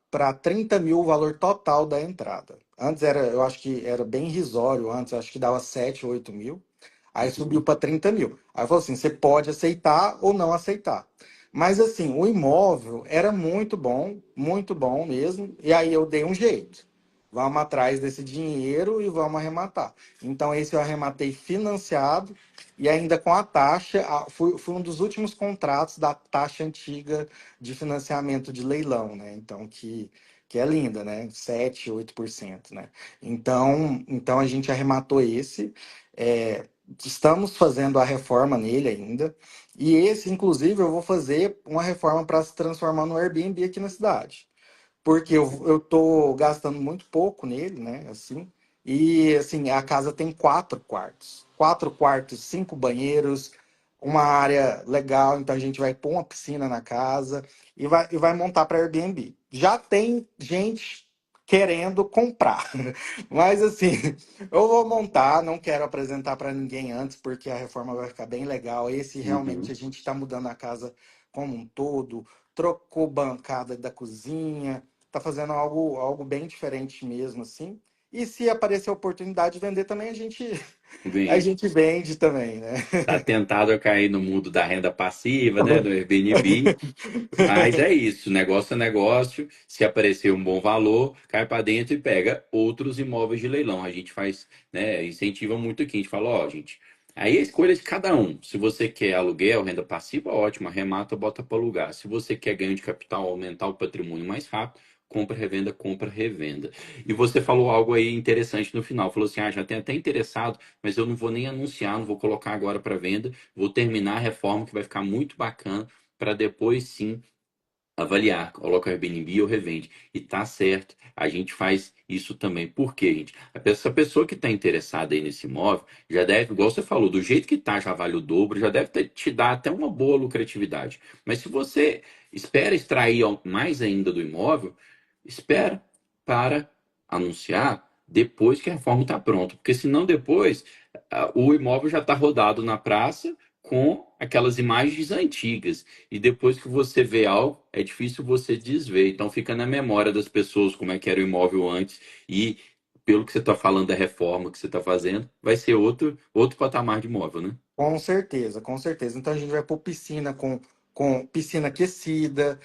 30.000 o valor total da entrada. Antes eu acho que era bem irrisório, antes acho que dava 7 ou 8 mil. Aí subiu Uhum. para 30.000. Aí falou assim: você pode aceitar ou não aceitar. Mas assim, o imóvel era muito bom mesmo. E aí eu dei um jeito. Vamos atrás desse dinheiro e vamos arrematar. Então, esse eu arrematei financiado e ainda com a taxa. Foi um dos últimos contratos da taxa antiga de financiamento de leilão, né? Então, que é linda, né? 7, 8%, né? Então a gente arrematou esse. É, estamos fazendo a reforma nele ainda. E esse, inclusive, eu vou fazer uma reforma para se transformar no Airbnb aqui na cidade. Porque eu tô gastando muito pouco nele, né? Assim. E assim, a casa tem 4 quartos. 4 quartos, 5 banheiros, uma área legal. Então a gente vai pôr uma piscina na casa e vai montar para Airbnb. Já tem gente querendo comprar. Mas assim, eu vou montar, não quero apresentar para ninguém antes, porque a reforma vai ficar bem legal. Esse realmente Uhum. a gente está mudando a casa como um todo, trocou bancada da cozinha, tá fazendo algo bem diferente mesmo, assim. E se aparecer a oportunidade de vender também, a Vende. gente vende também, né? Tá tentado a cair no mundo da renda passiva, né? Do Airbnb. Mas é isso, negócio é negócio. Se aparecer um bom valor, cai para dentro e pega outros imóveis de leilão. A gente faz, né? Incentiva muito aqui. A gente fala, ó, gente. Aí a escolha é de cada um. Se você quer aluguel, renda passiva, ótimo, arremata, bota para alugar. Se você quer ganho de capital, aumentar o patrimônio mais rápido, compra, revenda, compra, revenda. E você falou algo aí interessante no final. Falou assim: ah, já tem até interessado, mas eu não vou nem anunciar, não vou colocar agora para venda. Vou terminar a reforma, que vai ficar muito bacana, para depois sim avaliar, coloca o Airbnb ou revende. E tá certo, a gente faz isso também. Por quê, gente? Essa pessoa que está interessada aí nesse imóvel já deve, igual você falou, do jeito que tá, já vale o dobro, já deve te dar até uma boa lucratividade. Mas se você espera extrair mais ainda do imóvel, espera para anunciar depois que a reforma está pronta. Porque senão depois o imóvel já está rodado na praça com aquelas imagens antigas. E depois que você vê algo, é difícil você desver. Então fica na memória das pessoas como é que era o imóvel antes. E pelo que você está falando da reforma que você está fazendo, vai ser outro patamar de imóvel, né? Com certeza, com certeza. Então a gente vai pôr piscina com piscina aquecida,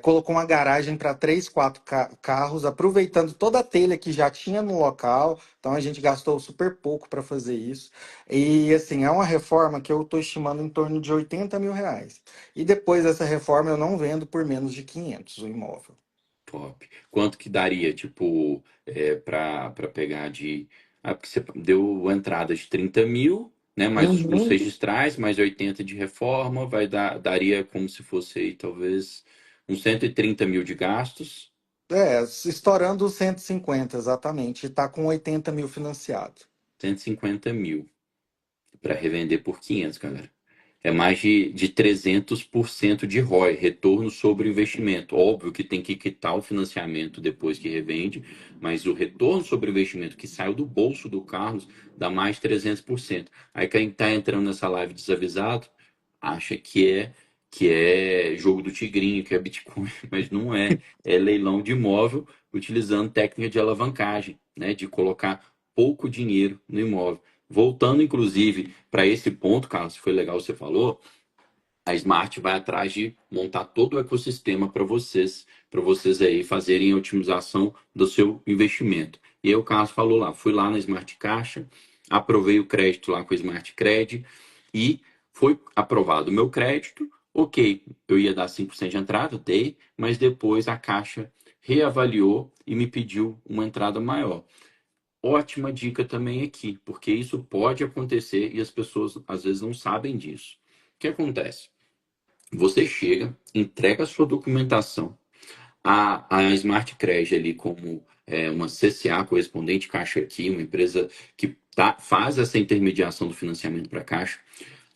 colocou uma garagem para três, quatro carros, aproveitando toda a telha que já tinha no local. Então a gente gastou super pouco para fazer isso. E assim, é uma reforma que eu estou estimando em torno de R$ 80.000. E depois dessa reforma eu não vendo por menos de 500 o imóvel. Top. Quanto que daria, tipo, para pegar de. Ah, porque você deu entrada de 30 mil, né? Mais os Uhum. registrais, mais 80 de reforma, daria como se fosse aí, talvez, uns 130 mil de gastos, Estourando os 150 exatamente. E está com 80.000 financiado. 150 mil para revender por 500, galera. É mais de 300% de ROI, retorno sobre o investimento. Óbvio que tem que quitar o financiamento depois que revende, mas o retorno sobre o investimento que saiu do bolso do Carlos dá mais 300%. Aí quem está entrando nessa live desavisado acha que é jogo do tigrinho, que é Bitcoin, mas não é. É leilão de imóvel utilizando técnica de alavancagem, né, de colocar pouco dinheiro no imóvel. Voltando, inclusive, para esse ponto, Carlos, foi legal você falou, a Smart vai atrás de montar todo o ecossistema para vocês aí fazerem a otimização do seu investimento. E aí o Carlos falou lá, fui lá na Smart Caixa, aprovei o crédito lá com o Smart Cred e foi aprovado o meu crédito. Ok, eu ia dar 5% de entrada, dei, mas depois a Caixa reavaliou e me pediu uma entrada maior. Ótima dica também aqui, porque isso pode acontecer e as pessoas às vezes não sabem disso. O que acontece? Você chega, entrega a sua documentação, a Smart Cred ali como uma CCA, correspondente Caixa aqui, uma empresa que faz essa intermediação do financiamento para a Caixa,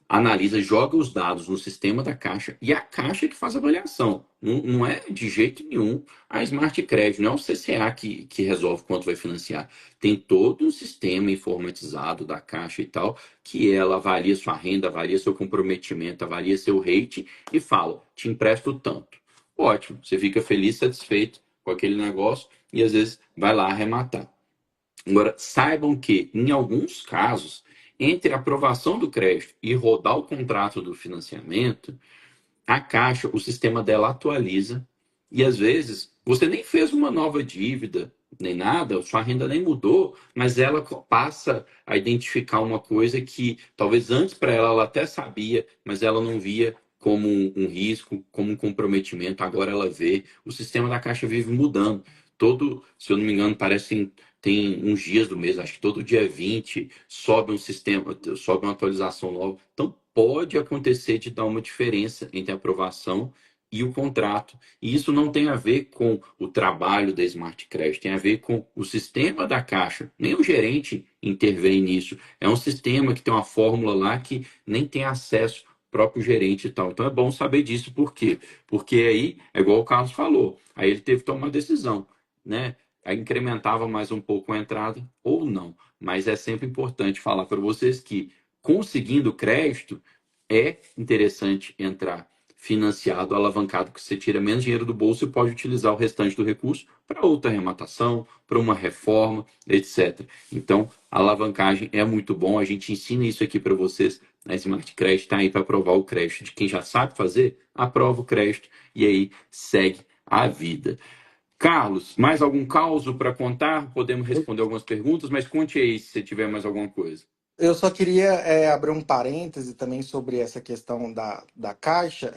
analisa, joga os dados no sistema da Caixa e a Caixa que faz a avaliação. Não, não é de jeito nenhum a Smart Credit, não é o CCA que resolve quanto vai financiar. Tem todo um sistema informatizado da Caixa e tal, que ela avalia sua renda, avalia seu comprometimento, avalia seu rate e fala: te empresto tanto. Ótimo, você fica feliz, satisfeito com aquele negócio e às vezes vai lá arrematar. Agora, saibam que, em alguns casos, entre a aprovação do crédito e rodar o contrato do financiamento, a Caixa, o sistema dela atualiza e às vezes você nem fez uma nova dívida, nem nada, sua renda nem mudou, mas ela passa a identificar uma coisa que talvez antes para ela até sabia, mas ela não via como um risco, como um comprometimento, agora ela vê. O sistema da Caixa vive mudando. Se eu não me engano, parece tem uns dias do mês, acho que todo dia 20 sobe um sistema, sobe uma atualização nova. Então pode acontecer de dar uma diferença entre a aprovação e o contrato. E isso não tem a ver com o trabalho da Smart Credit, tem a ver com o sistema da Caixa. Nem o gerente intervém nisso. É um sistema que tem uma fórmula lá que nem tem acesso o próprio gerente e tal. Então é bom saber disso. Por quê? Porque aí, é igual o Carlos falou, aí ele teve que tomar uma decisão, né? Aí incrementava mais um pouco a entrada ou não. Mas é sempre importante falar para vocês que, conseguindo crédito, é interessante entrar financiado, alavancado, que você tira menos dinheiro do bolso e pode utilizar o restante do recurso para outra arrematação, para uma reforma, etc. Então, a alavancagem é muito bom. A gente ensina isso aqui para vocês. A Smart Credit está aí para aprovar o crédito de quem já sabe fazer, aprova o crédito e aí segue a vida. Carlos, mais algum caso para contar? Podemos responder algumas perguntas, mas conte aí se você tiver mais alguma coisa. Eu só queria abrir um parêntese também sobre essa questão da Caixa,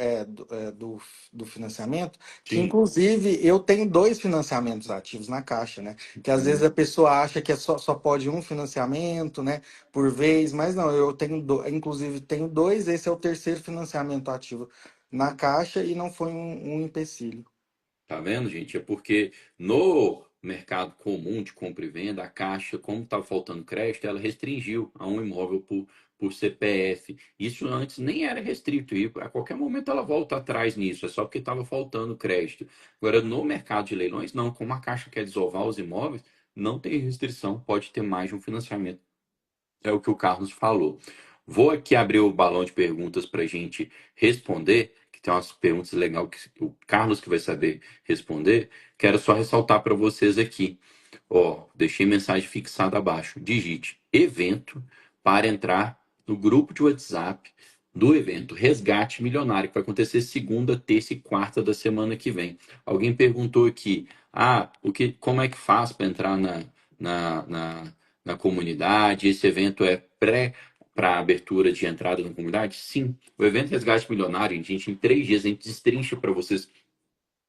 do financiamento, que Sim. inclusive eu tenho dois financiamentos ativos na Caixa, né? Que às vezes Hum. a pessoa acha que só pode um financiamento, né, por vez, mas não, eu tenho, inclusive tenho dois, esse é o terceiro financiamento ativo na Caixa e não foi um empecilho. Tá vendo, gente? É porque no mercado comum de compra e venda, a Caixa, como estava faltando crédito, ela restringiu a um imóvel por CPF. Isso antes nem era restrito e a qualquer momento ela volta atrás nisso, é só porque estava faltando crédito. Agora, no mercado de leilões, não. Como a Caixa quer desovar os imóveis, não tem restrição, pode ter mais de um financiamento. É o que o Carlos falou. Vou aqui abrir o balão de perguntas para a gente responder, que tem umas perguntas legais que o Carlos que vai saber responder. Quero só ressaltar para vocês aqui. Ó, deixei mensagem fixada abaixo. Digite evento para entrar no grupo de WhatsApp do evento Resgate Milionário, que vai acontecer segunda, terça e quarta da semana que vem. Alguém perguntou aqui, como é que faz para entrar na, na, na comunidade? Esse evento é pré para abertura de entrada na comunidade? Sim. O evento Resgate Milionário, gente, em 3 dias a gente destrincha para vocês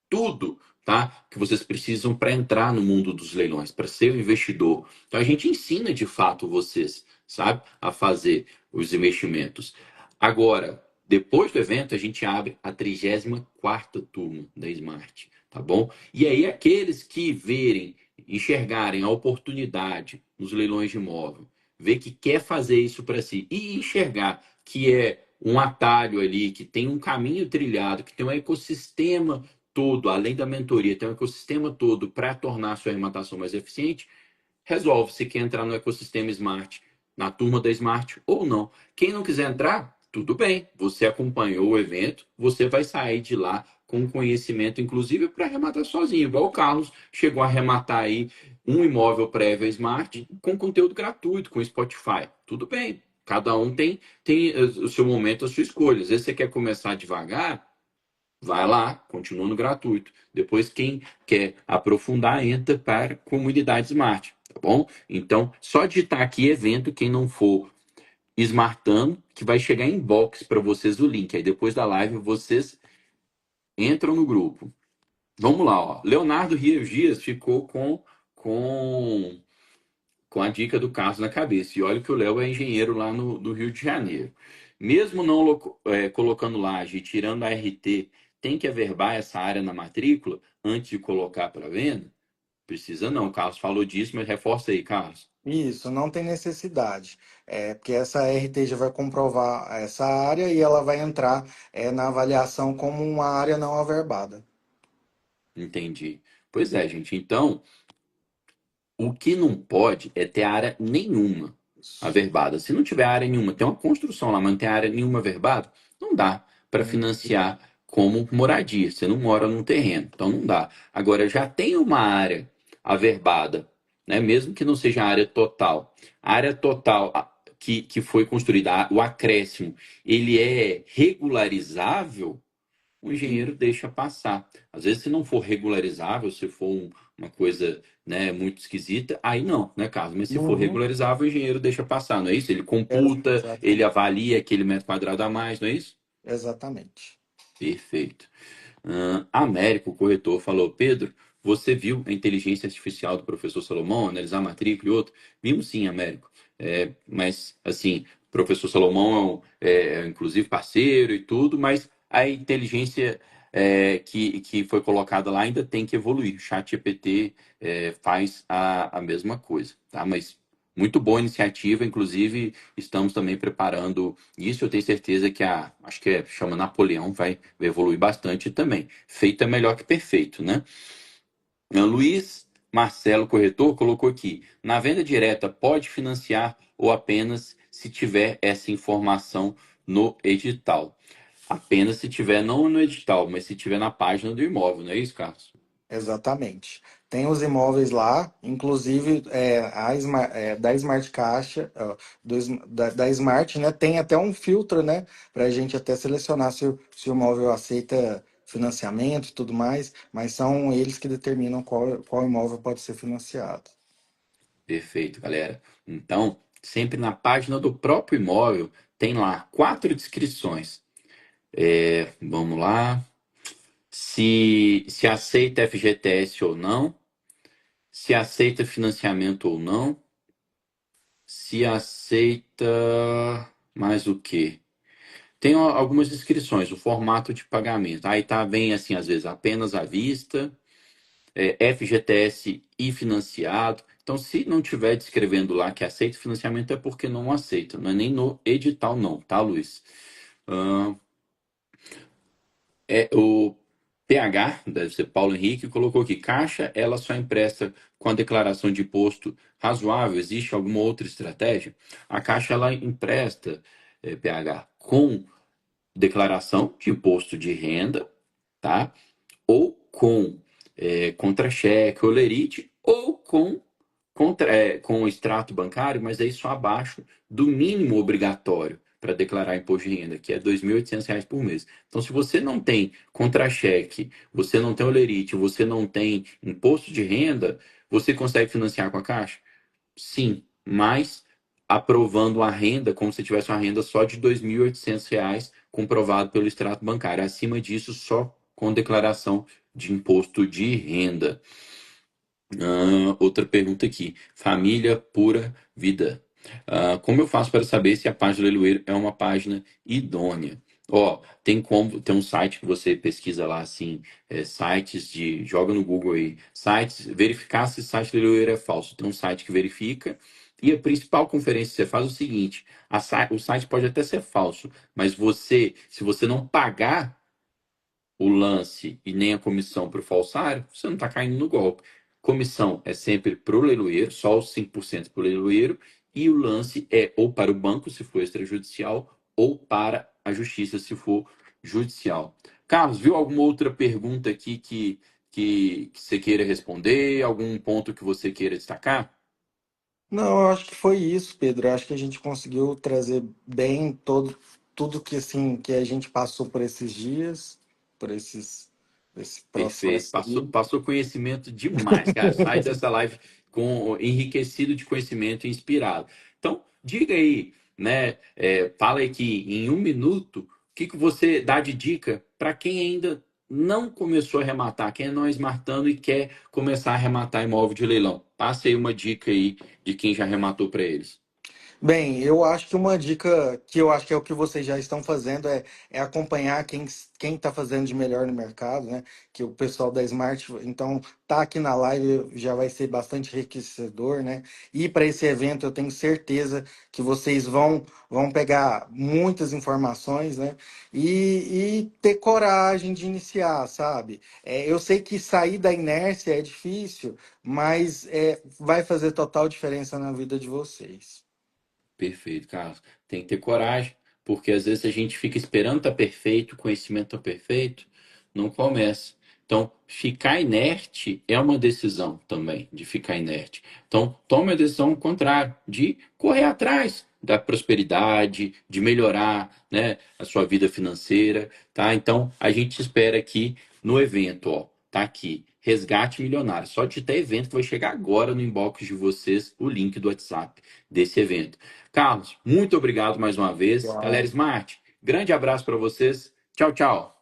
tudo, tá? Que vocês precisam para entrar no mundo dos leilões, para ser um investidor. Então a gente ensina de fato vocês, sabe, a fazer os investimentos. Agora, depois do evento, a gente abre a 34ª turma da Smart, tá bom? E aí aqueles que verem, enxergarem a oportunidade nos leilões de imóvel, ver que quer fazer isso para si e enxergar que é um atalho ali, que tem um caminho trilhado, que tem um ecossistema todo, além da mentoria, tem um ecossistema todo para tornar a sua arrematação mais eficiente, resolve se quer entrar no ecossistema Smart, na turma da Smart ou não. Quem não quiser entrar, tudo bem, você acompanhou o evento, você vai sair de lá com conhecimento, inclusive para arrematar sozinho, igual o Carlos chegou a arrematar aí um imóvel prévio a Smart com conteúdo gratuito, com Spotify. Tudo bem, cada um tem o seu momento, a sua escolha. Às vezes você quer começar devagar, vai lá, continua no gratuito. Depois, quem quer aprofundar, entra para a comunidade Smart, tá bom? Então, só digitar aqui evento, quem não for smartando, que vai chegar em inbox para vocês o link. Aí depois da live vocês entram no grupo. Vamos lá, ó. Leonardo Rios Dias ficou com, com a dica do Carlos na cabeça. E olha que o Léo é engenheiro lá no Rio de Janeiro. Mesmo não colocando laje e tirando a RT, tem que averbar essa área na matrícula antes de colocar para venda? Precisa não. O Carlos falou disso, mas reforça aí, Carlos. Isso, não tem necessidade. Porque essa RT já vai comprovar essa área e ela vai entrar na avaliação como uma área não averbada. Entendi. Pois é, gente. Então, o que não pode é ter área nenhuma averbada. Se não tiver área nenhuma, tem uma construção lá, mas não tem área nenhuma averbada, não dá para financiar como moradia. Você não mora num terreno, então não dá. Agora, já tem uma área averbada, né? Mesmo que não seja a área total. A área total que foi construída, o acréscimo, ele é regularizável, o engenheiro deixa passar. Às vezes, se não for regularizável, se for uma coisa, né, muito esquisita, aí não, né, Carlos? Mas se for Uhum. regularizável, o engenheiro deixa passar, não é isso? Ele computa, ele Exatamente. avalia aquele metro quadrado a mais, não é isso? Exatamente. Perfeito. Américo, o corretor, falou: Pedro, você viu a inteligência artificial do professor Salomão analisar a matrícula e outro? Vimos sim, Américo. Mas, assim, o professor Salomão inclusive parceiro e tudo, mas a inteligência que foi colocada lá ainda tem que evoluir. O chat GPT faz a mesma coisa, tá? Mas muito boa iniciativa, inclusive estamos também preparando isso. Eu tenho certeza que acho que chama Napoleão, vai evoluir bastante também. Feito é melhor que perfeito, né? Luiz Marcelo Corretor colocou aqui: na venda direta pode financiar ou apenas se tiver essa informação no edital? Apenas se tiver não no edital, mas se tiver na página do imóvel, não é isso, Carlos? Exatamente. Tem os imóveis lá, inclusive da Smart Caixa, ó, da Smart, né? Tem até um filtro, né? Para a gente até selecionar se o imóvel aceita financiamento e tudo mais, mas são eles que determinam qual imóvel pode ser financiado. Perfeito, galera. Então, sempre na página do próprio imóvel, tem lá 4 descrições. Vamos lá. Se aceita FGTS ou não, se aceita financiamento ou não, se aceita mais o quê? Tem algumas descrições, o formato de pagamento. Aí tá bem assim, às vezes, apenas à vista, FGTS e financiado. Então, se não tiver descrevendo lá que aceita financiamento, é porque não aceita. Não é nem no edital, não, tá, Luiz? Ahn, o PH, deve ser Paulo Henrique, colocou aqui: Caixa, ela só empresta com a declaração de imposto razoável. Existe alguma outra estratégia? A Caixa, ela empresta, PH, com declaração de imposto de renda, tá? Ou com contra-cheque, olerite, ou com extrato bancário, mas aí só abaixo do mínimo obrigatório para declarar imposto de renda, que é R$ 2.800 por mês. Então, se você não tem contra-cheque, você não tem olerite, você não tem imposto de renda, você consegue financiar com a Caixa? Sim, mas aprovando a renda como se tivesse uma renda só de R$ 2.800 comprovado pelo extrato bancário. Acima disso, só com declaração de imposto de renda. Outra pergunta aqui. Família Pura Vida. Como eu faço para saber se a página do Leiloeiro é uma página idônea? Ó, tem um site que você pesquisa lá, assim, sites joga no Google aí, sites, verificar se o site do Leiloeiro é falso. Tem um site que verifica, e a principal conferência que você faz é o seguinte: o site pode até ser falso, mas se você não pagar o lance e nem a comissão para o falsário, você não está caindo no golpe. Comissão é sempre para o leiloeiro, só os 5% para o leiloeiro, e o lance é ou para o banco, se for extrajudicial, ou para a justiça, se for judicial. Carlos, viu alguma outra pergunta aqui que você queira responder? Algum ponto que você queira destacar? Não, eu acho que foi isso, Pedro. Eu acho que a gente conseguiu trazer bem tudo que assim que a gente passou por esses dias, por esse Perfeito. processo aí. Passou conhecimento demais, cara. Sai dessa live com enriquecido de conhecimento e inspirado. Então, diga aí, né? Fala aí que em 1 minuto, o que que você dá de dica para quem ainda não começou a arrematar, quem não é smartando e quer começar a arrematar imóvel de leilão. Passe aí uma dica aí de quem já arrematou para eles. Bem, eu acho que uma dica que eu acho que é o que vocês já estão fazendo é acompanhar quem está fazendo de melhor no mercado, né? Que o pessoal da Smart, então, tá aqui na live já vai ser bastante enriquecedor, né? E para esse evento eu tenho certeza que vocês vão pegar muitas informações, né? E ter coragem de iniciar, sabe? Eu sei que sair da inércia é difícil, mas vai fazer total diferença na vida de vocês. Perfeito, Carlos. Tem que ter coragem, porque às vezes a gente fica esperando estar perfeito, o conhecimento tá perfeito, não começa. Então, ficar inerte é uma decisão também, de ficar inerte. Então, tome a decisão contrária, de correr atrás da prosperidade, de melhorar, né, a sua vida financeira, tá? Então, a gente espera aqui no evento, ó, tá aqui, Resgate Milionário. Só de ter evento que vai chegar agora no inbox de vocês o link do WhatsApp desse evento. Carlos, muito obrigado mais uma vez. Galera Legal. Smart, grande abraço para vocês. Tchau, tchau.